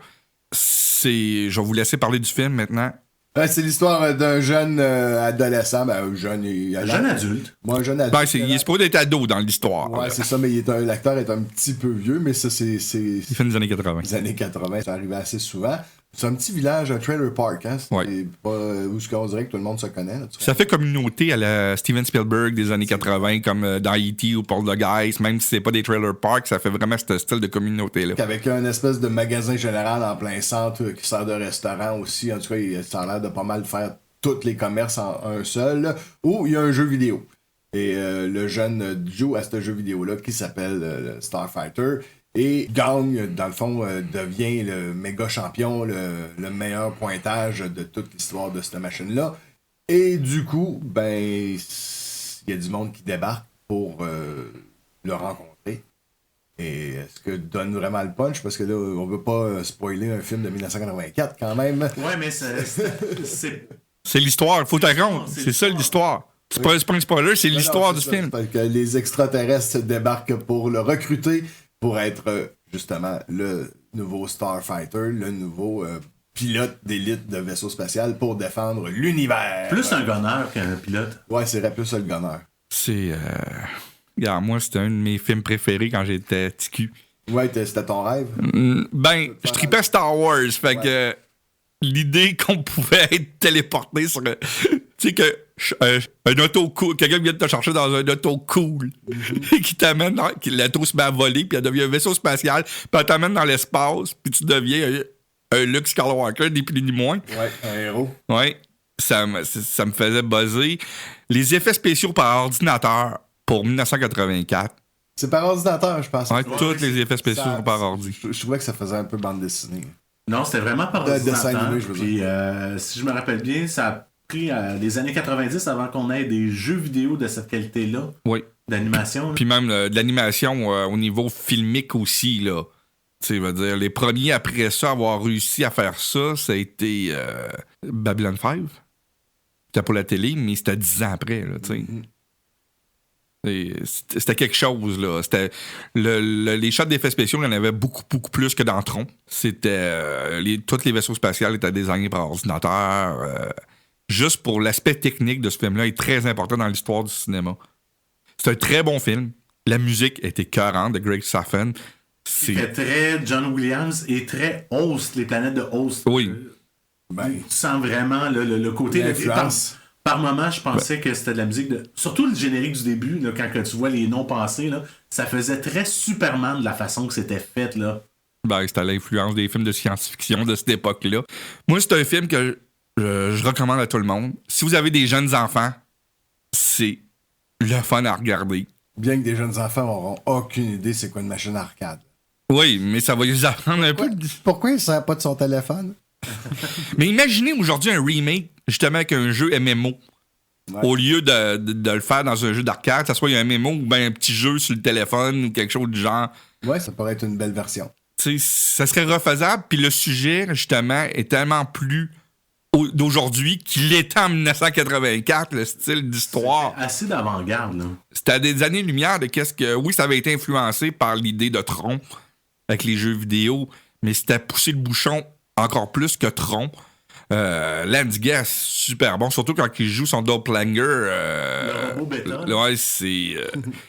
Je vais vous laisser parler du film maintenant. C'est l'histoire d'un jeune adolescent, un jeune adulte. Moi, un jeune adulte. Il est supposé être ado dans l'histoire. Ouais, c'est ça, mais l'acteur est un petit peu vieux, mais ça, c'est. Il fait des années 80. Les années 80, ça arrivait assez souvent. C'est un petit village, un trailer park, hein. C'est pas où on dirait que tout le monde se connaît. Là, ça fait communauté à la Steven Spielberg des années 80, comme dans E.T. ou Poltergeist, même si c'est pas des trailer parks, ça fait vraiment ce style de communauté-là. Avec un espèce de magasin général en plein centre qui sert de restaurant aussi. En tout cas, ça a l'air de pas mal faire tous les commerces en un seul, là, où il y a un jeu vidéo. Et le jeune joue à ce jeu vidéo-là qui s'appelle Starfighter. Et gagne, dans le fond, devient le méga champion, le meilleur pointage de toute l'histoire de cette machine-là. Et du coup, il y a du monde qui débarque pour le rencontrer. Et est-ce que donne vraiment le punch? Parce que là, on veut pas spoiler un film de 1984 quand même. Ouais, mais c'est l'histoire, il faut t'attendre. C'est ça l'histoire. C'est pas un spoiler, c'est l'histoire du film. Parce que les extraterrestres débarquent pour le recruter pour être justement le nouveau Starfighter, le nouveau pilote d'élite de vaisseau spatial pour défendre l'univers. Plus un gunner qu'un pilote. Ouais, c'est plus ça le gunner. C'est... Regarde, moi, c'était un de mes films préférés quand j'étais petit cul. Ouais, c'était ton rêve? Je tripais Star Wars, fait que l'idée qu'on pouvait être téléporté sur... Tu sais que un auto cool, quelqu'un vient de te chercher dans un auto cool, et qui t'amène dans... L'auto se met à voler, puis elle devient un vaisseau spatial, puis elle t'amène dans l'espace, puis tu deviens un Luke Skywalker, ni plus ni moins. Ouais, un héros. Ouais, ça me faisait buzzer. Les effets spéciaux par ordinateur pour 1984. C'est par ordinateur, je pense. Ouais, tous les effets spéciaux sont par ordi. Je trouvais que ça faisait un peu bande dessinée. Non, c'était vraiment par dessin ordinateur. animé, je veux dire. Puis, si je me rappelle bien, ça a pris les années 90 avant qu'on ait des jeux vidéo de cette qualité-là. Oui. D'animation. Puis même de l'animation au niveau filmique aussi, là. Tu sais, dire, les premiers après ça à avoir réussi à faire ça, ça a été Babylon 5. C'était pour la télé, mais c'était 10 ans après, là, tu sais. C'était quelque chose, là. C'était les shots d'effets spéciaux, il y en avait beaucoup, beaucoup plus que dans Tron. C'était... tous les vaisseaux spatials étaient designés par ordinateur. Juste pour l'aspect technique de ce film-là est très important dans l'histoire du cinéma. C'est un très bon film. La musique était écœurante de Greg Safin. C'était très John Williams et très Host, les planètes de Host. Oui. Tu sens vraiment le côté... Par moment, je pensais que c'était de la musique de... Surtout le générique du début, là, quand tu vois les noms passés, là, ça faisait très Superman de la façon que c'était fait, là. C'était l'influence des films de science-fiction de cette époque-là. Moi, c'est un film que je recommande à tout le monde. Si vous avez des jeunes enfants, c'est le fun à regarder. Bien que des jeunes enfants n'auront aucune idée c'est quoi une machine arcade. Oui, mais ça va les apprendre un peu. Pourquoi il ne sert pas de son téléphone? Mais imaginez aujourd'hui un remake, justement, avec un jeu MMO. Ouais. Au lieu de le faire dans un jeu d'arcade, que ce soit un MMO ou bien un petit jeu sur le téléphone ou quelque chose du genre. Ouais, ça pourrait être une belle version. Tu sais, ça serait refaisable, puis le sujet, justement, est tellement plus d'aujourd'hui qu'il était en 1984, le style d'histoire. C'était assez d'avant-garde, là. C'était à des années-lumière de qu'est-ce que... Oui, ça avait été influencé par l'idée de Tron, avec les jeux vidéo, mais c'était pousser le bouchon encore plus que Tron. Lance Guest, super bon, surtout quand il joue son doppelganger. Le robot bêta. Ouais, c'est...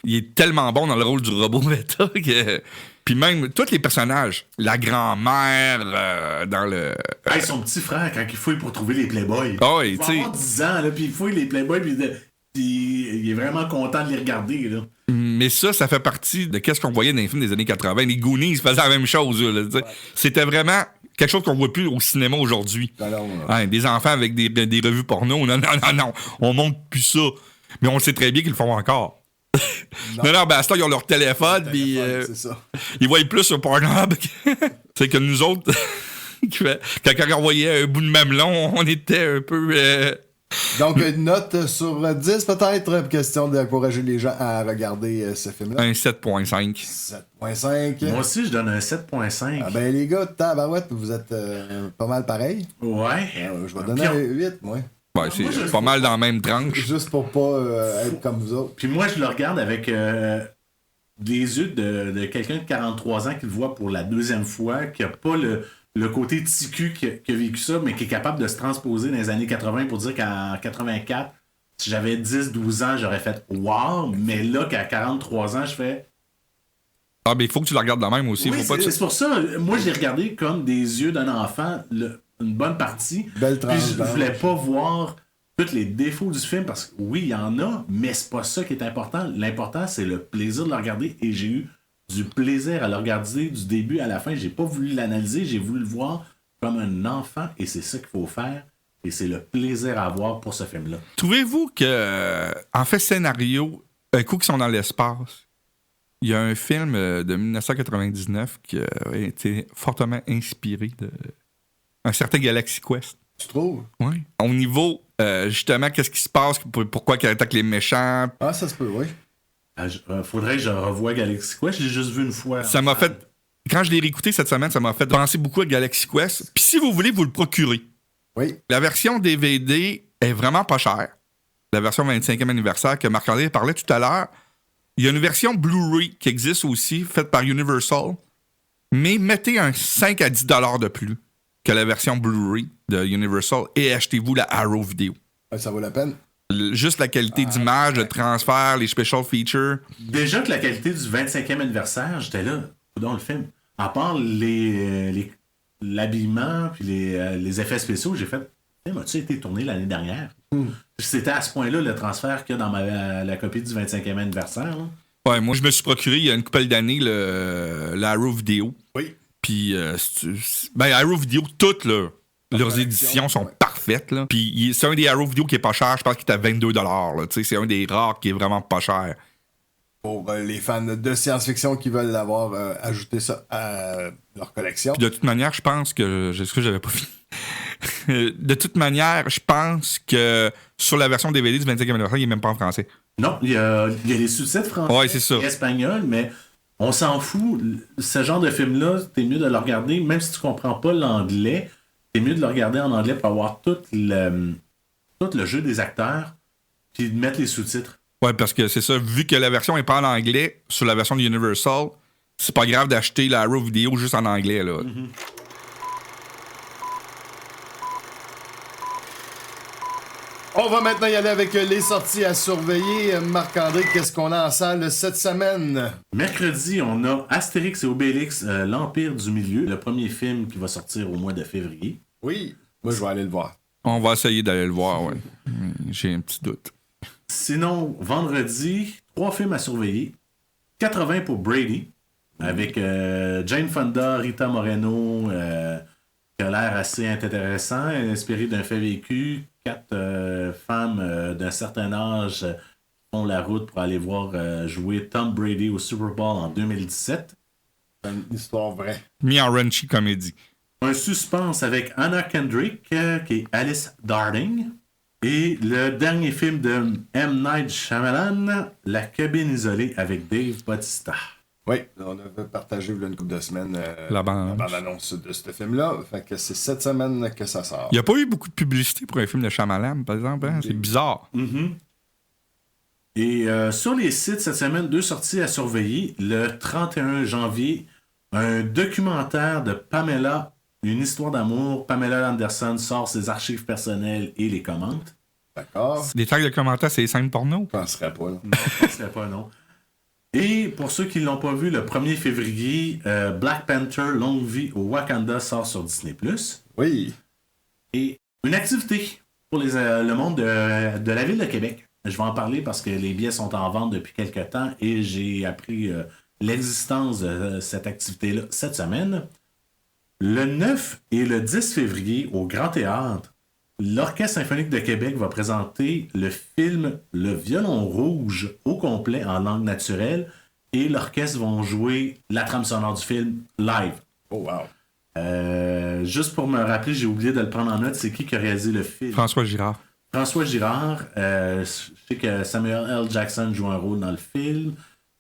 il est tellement bon dans le rôle du robot bêta que... Puis même, tous les personnages, la grand-mère dans le... Hey, son petit frère, quand il fouille pour trouver les Playboys. Oh, il va avoir 10 ans, là, puis il fouille les Playboys, puis il est vraiment content de les regarder, là. Mais ça fait partie de qu'est-ce qu'on voyait dans les films des années 80. Les Goonies faisaient la même chose, là, ouais. C'était vraiment... quelque chose qu'on voit plus au cinéma aujourd'hui. Des enfants avec des revues porno. Non. On montre plus ça. Mais on le sait très bien qu'ils le font encore. Non, ben à ce temps, ils ont leur téléphone, puis C'est ça. ils voient plus sur Pornhub. C'est que nous autres, quand on envoyait un bout de mamelon, on était un peu... Donc, une note sur 10 peut-être, question d'encourager les gens à regarder ce film-là. Un 7.5. 7.5. Moi aussi, je donne un 7.5. Ah ben les gars, tabarouette, vous êtes pas mal pareil. Ouais. Je vais donner un 8, moi. Ouais, c'est pas mal dans la même tranche. Juste pour pas être comme vous autres. Puis moi, je le regarde avec des yeux de quelqu'un de 43 ans qui le voit pour la deuxième fois, qui a pas le côté ticu qui a vécu ça, mais qui est capable de se transposer dans les années 80 pour dire qu'en 84, si j'avais 10-12 ans, j'aurais fait « wow », mais là, qu'à 43 ans, je fais... Ah, ben il faut que tu la regardes de même aussi. Oui, faut pas c'est pour ça, moi, je l'ai regardé comme des yeux d'un enfant, une bonne partie. Belle Puis tranche je d'âge. voulais pas voir tous les défauts du film, parce que oui, il y en a, mais c'est pas ça qui est important. L'important, c'est le plaisir de le regarder, et j'ai eu du plaisir à le regarder du début à la fin. J'ai pas voulu l'analyser, j'ai voulu le voir comme un enfant, et c'est ça qu'il faut faire, et c'est le plaisir à avoir pour ce film-là. Trouvez-vous que, en fait, scénario, un coup qu'ils sont dans l'espace, il y a un film de 1999 qui a été fortement inspiré de un certain Galaxy Quest. Tu trouves? Oui. Au niveau, justement, qu'est-ce qui se passe, pourquoi ils attaquent les méchants. Ah, ça se peut, oui. Faudrait que je revoie Galaxy Quest, j'ai juste vu une fois. Ça m'a fait... Quand je l'ai réécouté cette semaine, ça m'a fait penser beaucoup à Galaxy Quest. Puis si vous voulez, vous le procurez. Oui. La version DVD est vraiment pas chère. La version 25e anniversaire que Marc-André parlait tout à l'heure. Il y a une version Blu-ray qui existe aussi, faite par Universal. Mais mettez un 5 à 10 $ de plus que la version Blu-ray de Universal et achetez-vous la Arrow Video. Ça vaut la peine. Juste la qualité d'image, le transfert, les special features. Déjà que la qualité du 25e anniversaire, j'étais là, dans le film. À part l'habillement puis les effets spéciaux, j'ai fait « As-tu été tourné l'année dernière? C'était à ce point-là le transfert qu'il y a dans la copie du 25e anniversaire. Là. Ouais, moi, je me suis procuré il y a une couple d'années la Arrow Video. Oui. Puis, Arrow Video, toutes leurs éditions sont parfaites. Là. Puis, c'est un des Arrow Video qui est pas cher. Je pense qu'il est à 22 $. C'est un des rares qui est vraiment pas cher. Pour les fans de science-fiction qui veulent avoir ajouté ça à leur collection. Puis, de toute manière, je pense que... Est-ce que j'avais pas fini? De toute manière, je pense que sur la version DVD du 25e anniversaire, il est même pas en français. Non, il y a les sous-titres français Ouais, c'est ça. et espagnols, mais on s'en fout. Ce genre de film-là, t'es mieux de le regarder, même si tu comprends pas l'anglais, t'es mieux de le regarder en anglais pour avoir tout le jeu des acteurs, puis de mettre les sous-titres. Ouais, parce que c'est ça, vu que la version est pas en anglais, sur la version de Universal, c'est pas grave d'acheter la Arrow Video juste en anglais, là. On va maintenant y aller avec les sorties à surveiller. Marc-André, qu'est-ce qu'on a en salle cette semaine? Mercredi, on a Astérix et Obélix, l'Empire du Milieu, le premier film qui va sortir au mois de février. Oui. Moi, je vais aller le voir. On va essayer d'aller le voir, ouais. J'ai un petit doute. Sinon, vendredi, 3 films à surveiller. 80 pour Brady, avec Jane Fonda, Rita Moreno, qui a l'air assez intéressant, inspiré d'un fait vécu. 4 femmes d'un certain âge font la route pour aller voir jouer Tom Brady au Super Bowl en 2017. C'est une histoire vraie. Mis en raunchy comédie. Un suspense avec Anna Kendrick, qui est Alice Darling. Et le dernier film de M. Night Shyamalan, La cabine isolée avec Dave Bautista. Oui, on avait partagé il y a une couple de semaines La bande-annonce de ce film-là. Fait que c'est cette semaine que ça sort. Il n'y a pas eu beaucoup de publicité pour un film de Shyamalan, par exemple. Hein? C'est bizarre. Et sur les sites, cette semaine, 2 sorties à surveiller. Le 31 janvier, un documentaire de Pamela, une histoire d'amour. Pamela Anderson sort ses archives personnelles et les commente. D'accord. Les tags de commentaires, c'est les scènes porno. Je penserais pas. Là. Non, je ne penserais pas, non. Et pour ceux qui ne l'ont pas vu, le 1er février, Black Panther Longue Vie au Wakanda sort sur Disney+. Oui. Et une activité pour le monde de la ville de Québec. Je vais en parler parce que les billets sont en vente depuis quelques temps et j'ai appris l'existence de cette activité-là cette semaine. Le 9 et le 10 février, au Grand Théâtre, l'Orchestre symphonique de Québec va présenter le film Le Violon Rouge au complet en langue naturelle et l'orchestre vont jouer la trame sonore du film live. Oh, wow. Juste pour me rappeler, j'ai oublié de le prendre en note, c'est qui a réalisé le film? François Girard. François Girard. Je sais que Samuel L. Jackson joue un rôle dans le film.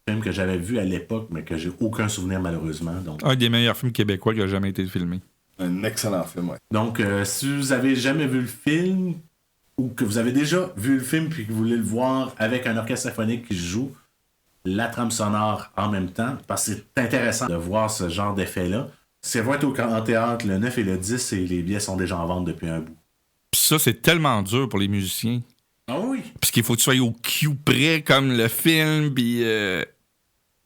Film que j'avais vu à l'époque, mais que j'ai aucun souvenir malheureusement. Donc, Un des meilleurs films québécois qui a jamais été filmé. Un excellent film, ouais. donc si vous avez jamais vu le film, ou que vous avez déjà vu le film puis que vous voulez le voir avec un orchestre symphonique qui joue la trame sonore en même temps, parce que c'est intéressant de voir ce genre d'effet-là. Ça va être au Grand Théâtre le 9 et le 10 et les billets sont déjà en vente depuis un bout. Puis ça, c'est tellement dur pour les musiciens. Ah oui! Parce qu'il faut que tu sois au cue près comme le film, puis...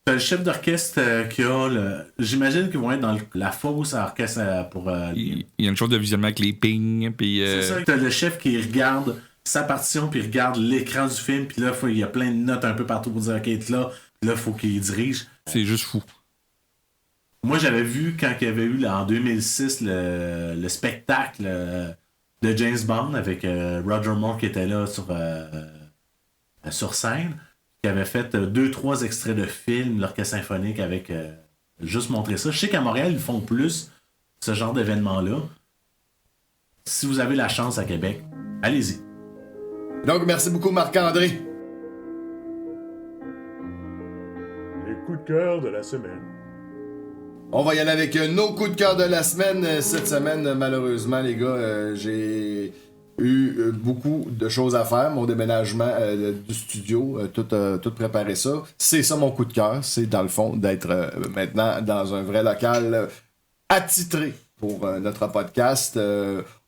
T'as le chef d'orchestre qui a le... J'imagine qu'ils vont être dans la fosse à orchestre pour... il y a une chose de visionnement avec les pings, puis... C'est ça. T'as le chef qui regarde sa partition, puis regarde l'écran du film, puis là, il y a plein de notes un peu partout pour dire « Ok, là, il faut qu'il dirige. » C'est juste fou. Moi, j'avais vu, quand il y avait eu en 2006 le spectacle de James Bond avec Roger Moore qui était là sur scène, qui avait fait 2-3 extraits de films, l'orchestre symphonique, avec juste montrer ça. Je sais qu'à Montréal, ils font plus ce genre d'événement-là. Si vous avez la chance à Québec, allez-y. Donc, merci beaucoup, Marc-André. Les coups de cœur de la semaine. On va y aller avec nos coups de cœur de la semaine. Cette semaine, malheureusement, les gars, j'ai eu beaucoup de choses à faire. Mon déménagement du studio, tout préparé ça. C'est ça mon coup de cœur. C'est dans le fond d'être maintenant dans un vrai local attitré pour notre podcast.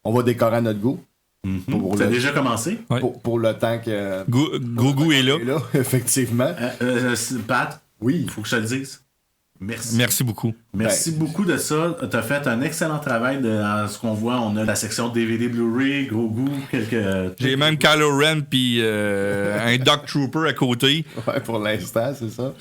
On va décorer à notre goût. Ça a déjà commencé? Ouais. Pour le temps que... Gougou est là. Effectivement. Pat, Oui. il faut que je te le dise. Merci. Merci beaucoup. Merci beaucoup de ça. Tu as fait un excellent travail dans ce qu'on voit. On a la section DVD Blu-ray, gros goût, quelques... J'ai même Kylo Ren puis un Doc Trooper à côté. Ouais, pour l'instant, c'est ça.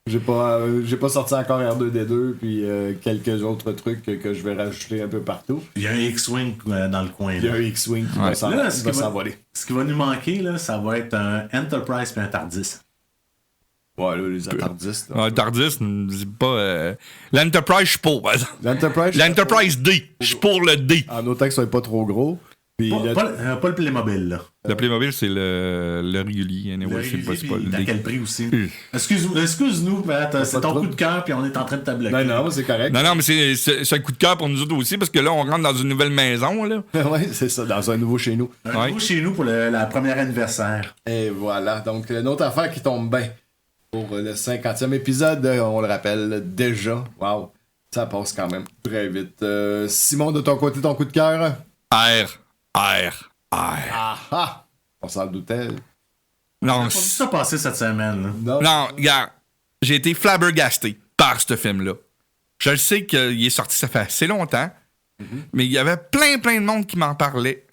J'ai pas sorti encore R2D2 puis quelques autres trucs que je vais rajouter un peu partout. Il y a un X-Wing dans le coin. Il y a un Là. X-Wing qui Ouais. va Là, ce qui s'envoler. Ce qui va nous manquer, là, ça va être un Enterprise et un TARDIS. Ouais, là, les attardistes. là. Ah, Tardis, c'est pas... L'Enterprise, je suis pour, par exemple. L'Enterprise, L'Enterprise D, je suis pour le D. en autant que ce soit pas trop gros. Puis Pas le Playmobil, là. Le Playmobil, c'est le régulier. Anyway, Le c'est pas, régulier, c'est pas puis le à D. quel prix aussi? Excuse-nous, Pat, c'est pas ton de coup de cœur, puis on est en train de te bloquer. non, c'est correct. Non, mais c'est un coup de cœur pour nous autres aussi, parce que là, on rentre dans une nouvelle maison, là. Ouais, c'est ça, dans un nouveau chez nous. Un Ouais. nouveau chez nous pour la première anniversaire. Et voilà, donc une autre affaire qui tombe bien. Pour le 50e épisode, on le rappelle déjà. Waouh, ça passe quand même très vite. Simon, de ton côté, ton coup de cœur? R. Ah ah! On s'en doutait. Non, Pas vu ça passer cette semaine, là. non, regarde, j'ai été flabbergasté par ce film-là. Je le sais qu'il est sorti, ça fait assez longtemps, mais il y avait plein de monde qui m'en parlait.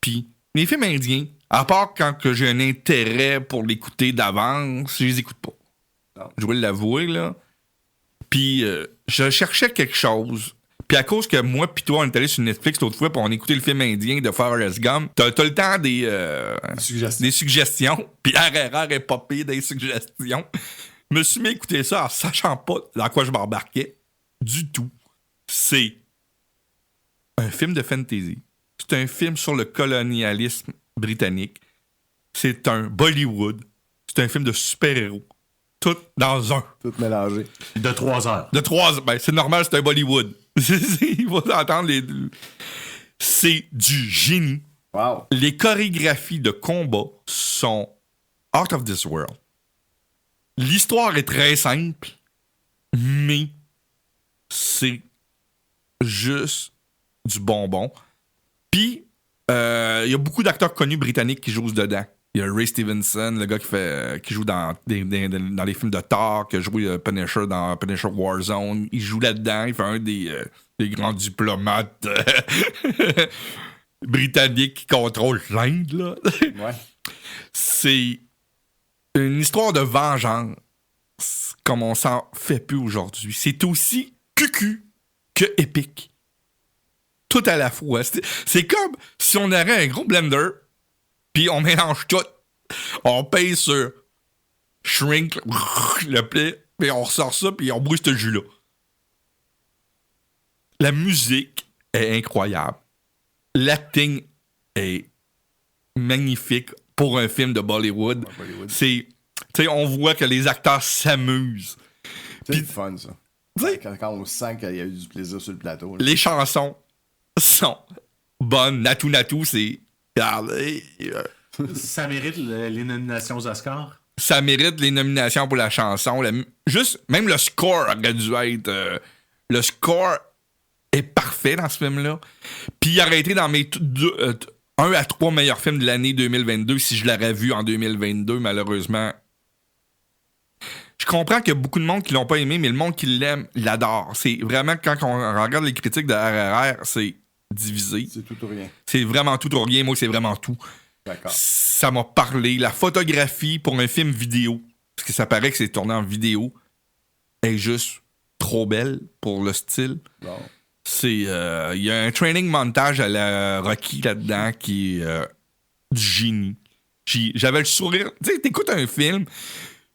Puis, les films indiens, à part quand que j'ai un intérêt pour l'écouter d'avance, je les écoute pas. Non. Je dois l'avouer, là. Puis, je cherchais quelque chose. Puis à cause que moi pis toi, on est allé sur Netflix l'autre fois pour on écoutait le film indien de Forrest Gump, t'as le temps des suggestions. Puis RRR est pas pire des suggestions. Je me suis mis à écouter ça en sachant pas dans quoi je m'embarquais du tout. C'est un film de fantasy. C'est un film sur le colonialisme britannique. C'est un Bollywood. C'est un film de super-héros. Tout dans un. Tout mélangé. De 3 heures. De 3 ben c'est normal, c'est un Bollywood. Il faut entendre les... C'est du génie. Wow. Les chorégraphies de combat sont out of this world. L'histoire est très simple, mais c'est juste du bonbon. Puis, il y a beaucoup d'acteurs connus britanniques qui jouent dedans. Il y a Ray Stevenson, le gars qui joue dans les films de Thor, qui a joué Punisher dans Punisher Warzone. Il joue là-dedans. Il fait un des grands diplomates britanniques qui contrôlent l'Inde. Là. Ouais. C'est une histoire de vengeance comme on s'en fait plus aujourd'hui. C'est aussi cucu que épique. tout à la fois. C'est comme si on aurait un gros blender, puis on mélange tout. On pèse sur shrink, le play, puis on ressort ça, puis on brouille ce jus-là. La musique est incroyable. L'acting est magnifique pour un film de Bollywood. Ouais, Bollywood. Tu sais, on voit que les acteurs s'amusent. C'est Puis- le fun, ça. T'sais- Quand on sent qu'il y a eu du plaisir sur le plateau. là. Les chansons sont bonnes. Natou Natou, c'est... Regardez, Ça mérite les nominations aux Oscars. ça mérite les nominations pour la chanson. Juste, même le score aurait dû être... le score est parfait dans ce film-là. Puis il aurait été dans mes 1 à 3 meilleurs films de l'année 2022 si je l'aurais vu en 2022, malheureusement. Je comprends qu'il y a beaucoup de monde qui l'ont pas aimé, mais le monde qui l'aime l'adore. C'est vraiment, quand on regarde les critiques de RRR, c'est divisé. C'est tout ou rien. C'est vraiment tout ou rien. Moi, c'est vraiment tout. D'accord. Ça m'a parlé. La photographie pour un film vidéo, parce que ça paraît que c'est tourné en vidéo, est juste trop belle pour le style. Bon. C'est il y a un training montage à la Rocky là-dedans qui est du génie. J'avais le sourire. Tu sais, t'écoutes un film,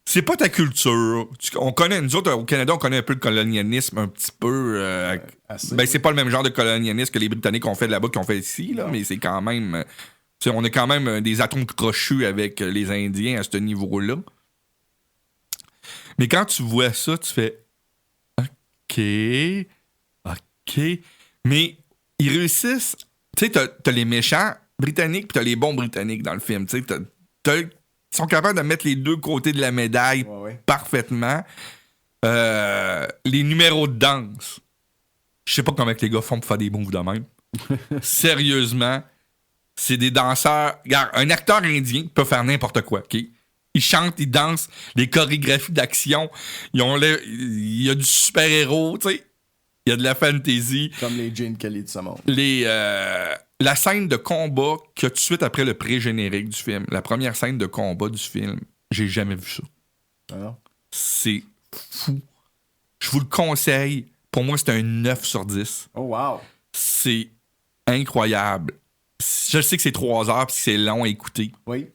c'est pas ta culture. On connaît, nous autres, au Canada, on connaît un peu le colonialisme, un petit peu. Assez, ben, oui. c'est pas le même genre de colonialisme que les Britanniques ont fait là-bas, qu'ils ont fait ici, là, mais c'est quand même. Tu sais, on est quand même des atomes crochus avec les Indiens à ce niveau-là. Mais quand tu vois ça, tu fais OK. Mais ils réussissent. Tu sais, t'as les méchants britanniques puis t'as les bons britanniques dans le film. Tu sais, ils sont capables de mettre les deux côtés de la médaille Ouais. parfaitement. Les numéros de danse. Je sais pas comment que les gars font pour faire des moves de même. Sérieusement, c'est des danseurs. Regarde, un acteur indien peut faire n'importe quoi, OK? Ils chantent, ils dansent, les chorégraphies d'action, il y a du super-héros, tu sais. Il y a de la fantasy. Comme les Gene Kelly de ce monde. La scène de combat qu'il y a tout de suite après le pré-générique du film, la première scène de combat du film, j'ai jamais vu ça. Ah non? C'est fou. Je vous le conseille. Pour moi, c'est un 9 sur 10. Oh, wow! C'est incroyable. Je sais que c'est 3 heures et que c'est long à écouter, Oui.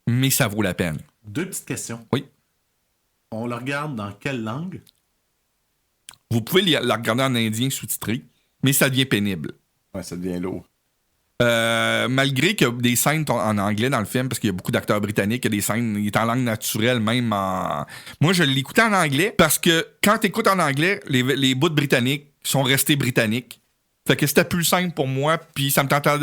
mais ça vaut la peine. 2 petites questions. Oui. On le regarde dans quelle langue? Vous pouvez la regarder en indien sous-titré, mais ça devient pénible. Ouais, ça devient lourd. Malgré qu'il y a des scènes en anglais dans le film, parce qu'il y a beaucoup d'acteurs britanniques, il y a des scènes, il est en langue naturelle, même en... Moi, je l'écoutais en anglais, parce que quand tu écoutes en anglais, les bouts britanniques sont restés britanniques. Fait que c'était plus simple pour moi, puis ça me tentait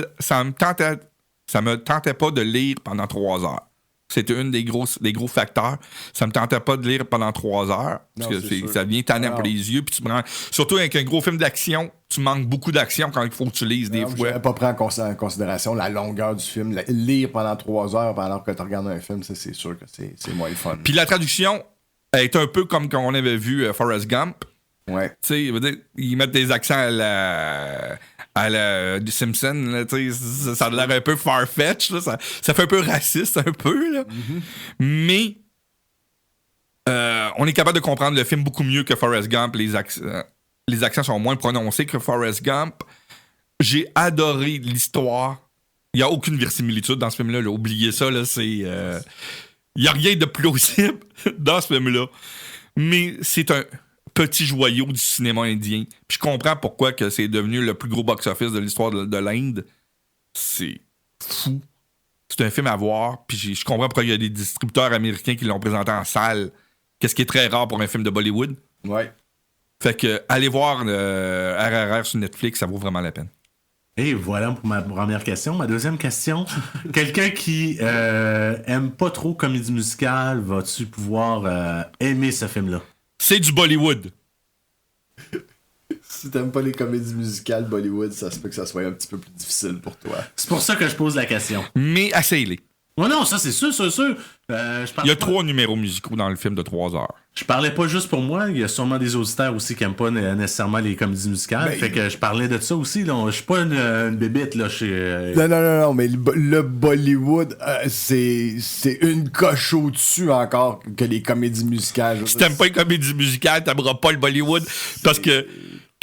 pas de lire pendant 3 heures. C'était un des gros facteurs. Ça me tentait pas de lire pendant 3 heures. Parce Non, que c'est sûr. ça devient tannant Non. pour les yeux. Puis tu me rends... Surtout avec un gros film d'action, tu manques beaucoup d'action quand il faut que tu lises des Je fois. n'avais pas pris en considération la longueur du film. Lire pendant 3 heures pendant que tu regardes un film, ça, c'est sûr que c'est moins le fun. Puis la traduction est un peu comme quand on avait vu Forrest Gump. Ouais. Tu sais, je veux dire, ils mettent des accents à la du Simpson, là, tu sais, ça a l'air un peu far-fetch, là, ça fait un peu raciste, un peu, là. Mais on est capable de comprendre le film beaucoup mieux que Forrest Gump. Les accents sont moins prononcés que Forrest Gump. J'ai adoré l'histoire. Il n'y a aucune verisimilitude dans ce film-là. Là. Oubliez ça, là, c'est... Il n'y a rien de plausible dans ce film-là. Mais c'est un petit joyau du cinéma indien. Puis je comprends pourquoi que c'est devenu le plus gros box-office de l'histoire de l'Inde. C'est fou. C'est un film à voir. Puis je comprends pourquoi il y a des distributeurs américains qui l'ont présenté en salle. Qu'est-ce qui est très rare pour un film de Bollywood. Ouais. Fait que allez voir RRR sur Netflix, ça vaut vraiment la peine. Et voilà pour ma première question. Ma deuxième question. Quelqu'un qui aime pas trop comédie musicale, vas-tu pouvoir aimer ce film-là? C'est du Bollywood. Si t'aimes pas les comédies musicales Bollywood, ça se peut que ça soit un petit peu plus difficile pour toi. C'est pour ça que je pose la question. Mais essayez-les. Oh non, ça c'est sûr, c'est sûr. Je Il parlais y a pas- 3 numéros musicaux dans le film de 3 heures. Je parlais pas juste pour moi, il y a sûrement des auditeurs aussi qui aiment pas nécessairement les comédies musicales. Ben, fait que je parlais de ça aussi. Là. Je suis pas une bébite là, chez. Non, mais le Bollywood, c'est une coche au-dessus encore que les comédies musicales. Si t'aimes pas les comédies musicales, t'aimeras pas le Bollywood. Parce que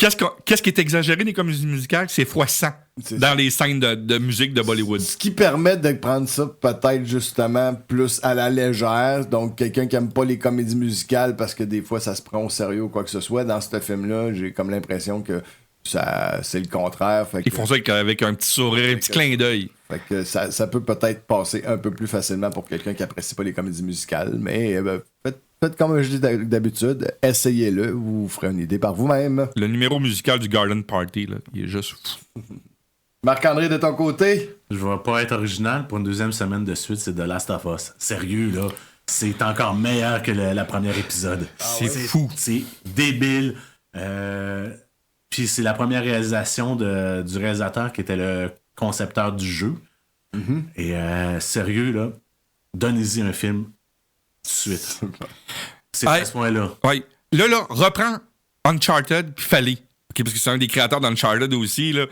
qu'est-ce qui est exagéré des comédies musicales? C'est x100 dans les scènes de musique de Bollywood. Ce qui permet de prendre ça peut-être justement plus à la légère. Donc, quelqu'un qui aime pas les comédies musicales parce que des fois ça se prend au sérieux ou quoi que ce soit. Dans ce film-là, j'ai comme l'impression que c'est le contraire. Ils font ça avec un petit sourire, un petit clin d'œil. Fait que ça peut peut-être passer un peu plus facilement pour quelqu'un qui apprécie pas les comédies musicales. Mais faites comme je dis d'habitude, essayez-le, vous ferez une idée par vous-même. Le numéro musical du Garden Party, là, il est juste fou. Marc-André, de ton côté? Je vais pas être original. Pour une deuxième semaine de suite, c'est The Last of Us. Sérieux, là. C'est encore meilleur que la première épisode. C'est fou. C'est débile. Puis c'est la première réalisation du réalisateur qui était le concepteur du jeu. Mm-hmm. Et sérieux, là, donnez-y un film tout de suite. C'est à ce point-là. Oui. Là, reprends Uncharted puis fallait. Okay, parce que c'est un des créateurs d'Uncharted aussi. Là.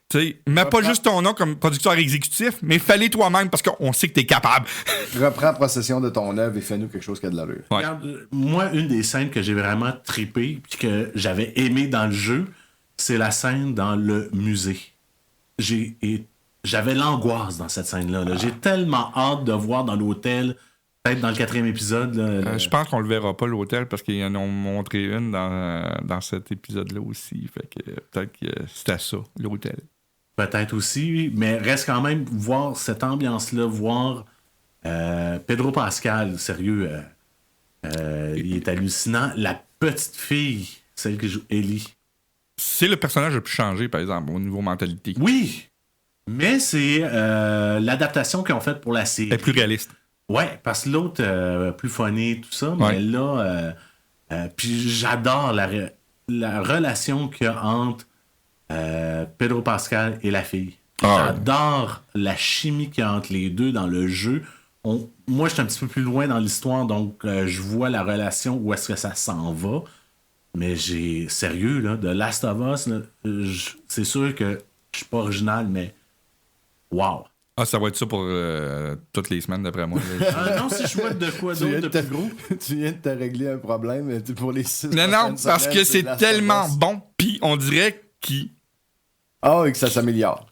Mets pas juste ton nom comme producteur exécutif, mais fallait toi-même parce qu'on sait que t'es capable. Reprends possession de ton œuvre et fais-nous quelque chose qui a de l'allure. Ouais. Regarde, moi, une des scènes que j'ai vraiment trippé puis que j'avais aimé dans le jeu, c'est la scène dans le musée. J'avais l'angoisse dans cette scène-là. Là. J'ai tellement hâte de voir dans l'hôtel, peut-être dans le 4e épisode. Là, je pense qu'on le verra pas, l'hôtel, parce qu'ils en ont montré une dans cet épisode-là aussi. Fait que peut-être que c'était ça, l'hôtel. Peut-être aussi, mais reste quand même voir cette ambiance-là, voir Pedro Pascal, sérieux, il est hallucinant. La petite fille, celle qui joue Ellie. C'est le personnage le plus changé, par exemple, au niveau mentalité. Oui, mais c'est l'adaptation qu'ils ont faite pour la série. Elle est plus réaliste. Ouais, parce que l'autre, plus funny, tout ça, mais là, puis j'adore la relation qu'il y a entre Pedro Pascal et la fille. J'adore la chimie qu'il y a entre les deux dans le jeu. Moi, je suis un petit peu plus loin dans l'histoire, donc je vois la relation, où est-ce que ça s'en va. Mais sérieux, là, The Last of Us, là, c'est sûr que je suis pas original, mais wow. Ah, ça va être ça pour toutes les semaines, d'après moi. Non, si je vois de quoi d'autre de plus gros. Tu viens de te régler un problème pour les 6 Non, parce que c'est tellement bon, puis on dirait qu'il... Ah, et que ça s'améliore.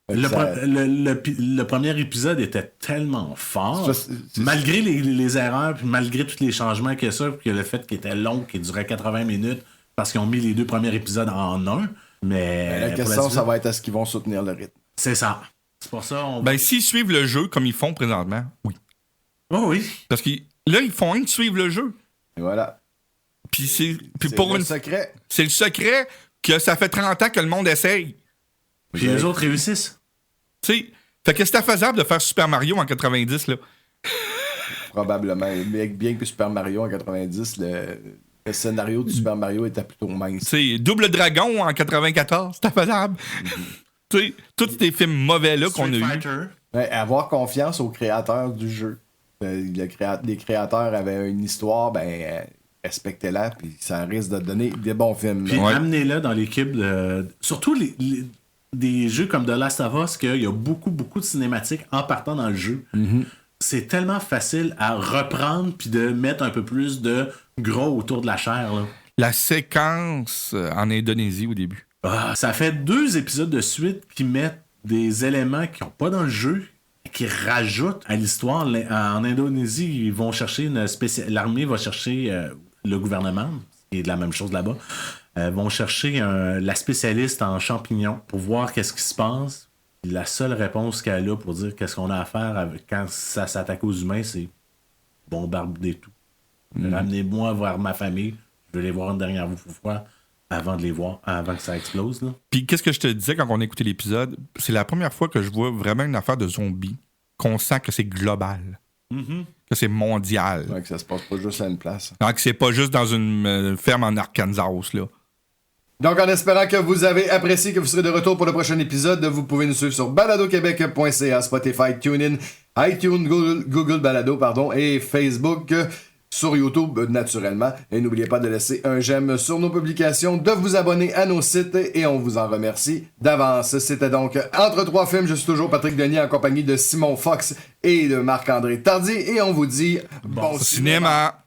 Le premier épisode était tellement fort, malgré les erreurs, puis malgré tous les changements qu'il y a ça, puis le fait qu'il était long, qu'il durait 80 minutes, parce qu'ils ont mis les 2 premiers épisodes en un. Mais la question, ça va être est-ce qu'ils vont soutenir le rythme. C'est ça. C'est pour ça s'ils suivent le jeu comme ils font présentement, oui. Oh oui. Parce que là, ils font rien que suivre le jeu. Et voilà. Puis c'est le secret. C'est le secret que ça fait 30 ans que le monde essaye. Puis les autres réussissent. Tu sais, fait que c'était faisable de faire Super Mario en 90, là. Probablement. Bien que Super Mario en 90, le scénario de Super Mario était plutôt mince. Tu sais, Double Dragon en 94, c'était faisable. Tu sais, tous ces films mauvais-là qu'on a eus. Ouais, avoir confiance aux créateurs du jeu. Les créateurs avaient une histoire, respectez-la, puis ça risque de donner des bons films. Puis amenez-le dans l'équipe surtout des jeux comme The Last of Us, qu'il y a beaucoup, beaucoup de cinématiques en partant dans le jeu. Mm-hmm. C'est tellement facile à reprendre puis de mettre un peu plus de gros autour de la chair. Là. La séquence en Indonésie au début. Ça fait 2 épisodes de suite qui mettent des éléments qui n'ont pas dans le jeu, qui rajoutent à l'histoire. En Indonésie, ils vont chercher l'armée va chercher le gouvernement, qui est de la même chose là-bas. Vont chercher la spécialiste en champignons pour voir qu'est-ce qui se passe. La seule réponse qu'elle a pour dire qu'est-ce qu'on a à faire quand ça s'attaque aux humains, c'est bombarder tout. Ramenez-moi voir ma famille. Je vais les voir une dernière fois avant de les voir, avant que ça explose. Là. Puis qu'est-ce que je te disais quand on écoutait l'épisode? C'est la première fois que je vois vraiment une affaire de zombies, qu'on sent que c'est global. Mm-hmm. Que c'est mondial. Ouais, que ça se passe pas juste à une place. Non, que c'est pas juste dans une ferme en Arkansas, là. Donc, en espérant que vous avez apprécié, que vous serez de retour pour le prochain épisode, vous pouvez nous suivre sur baladoquebec.ca, Spotify, TuneIn, iTunes, Google Balado, et Facebook, sur YouTube, naturellement. Et n'oubliez pas de laisser un j'aime sur nos publications, de vous abonner à nos sites, et on vous en remercie d'avance. C'était donc Entre 3 films. Je suis toujours Patrick Denis en compagnie de Simon Fox et de Marc-André Tardy, et on vous dit bon cinéma.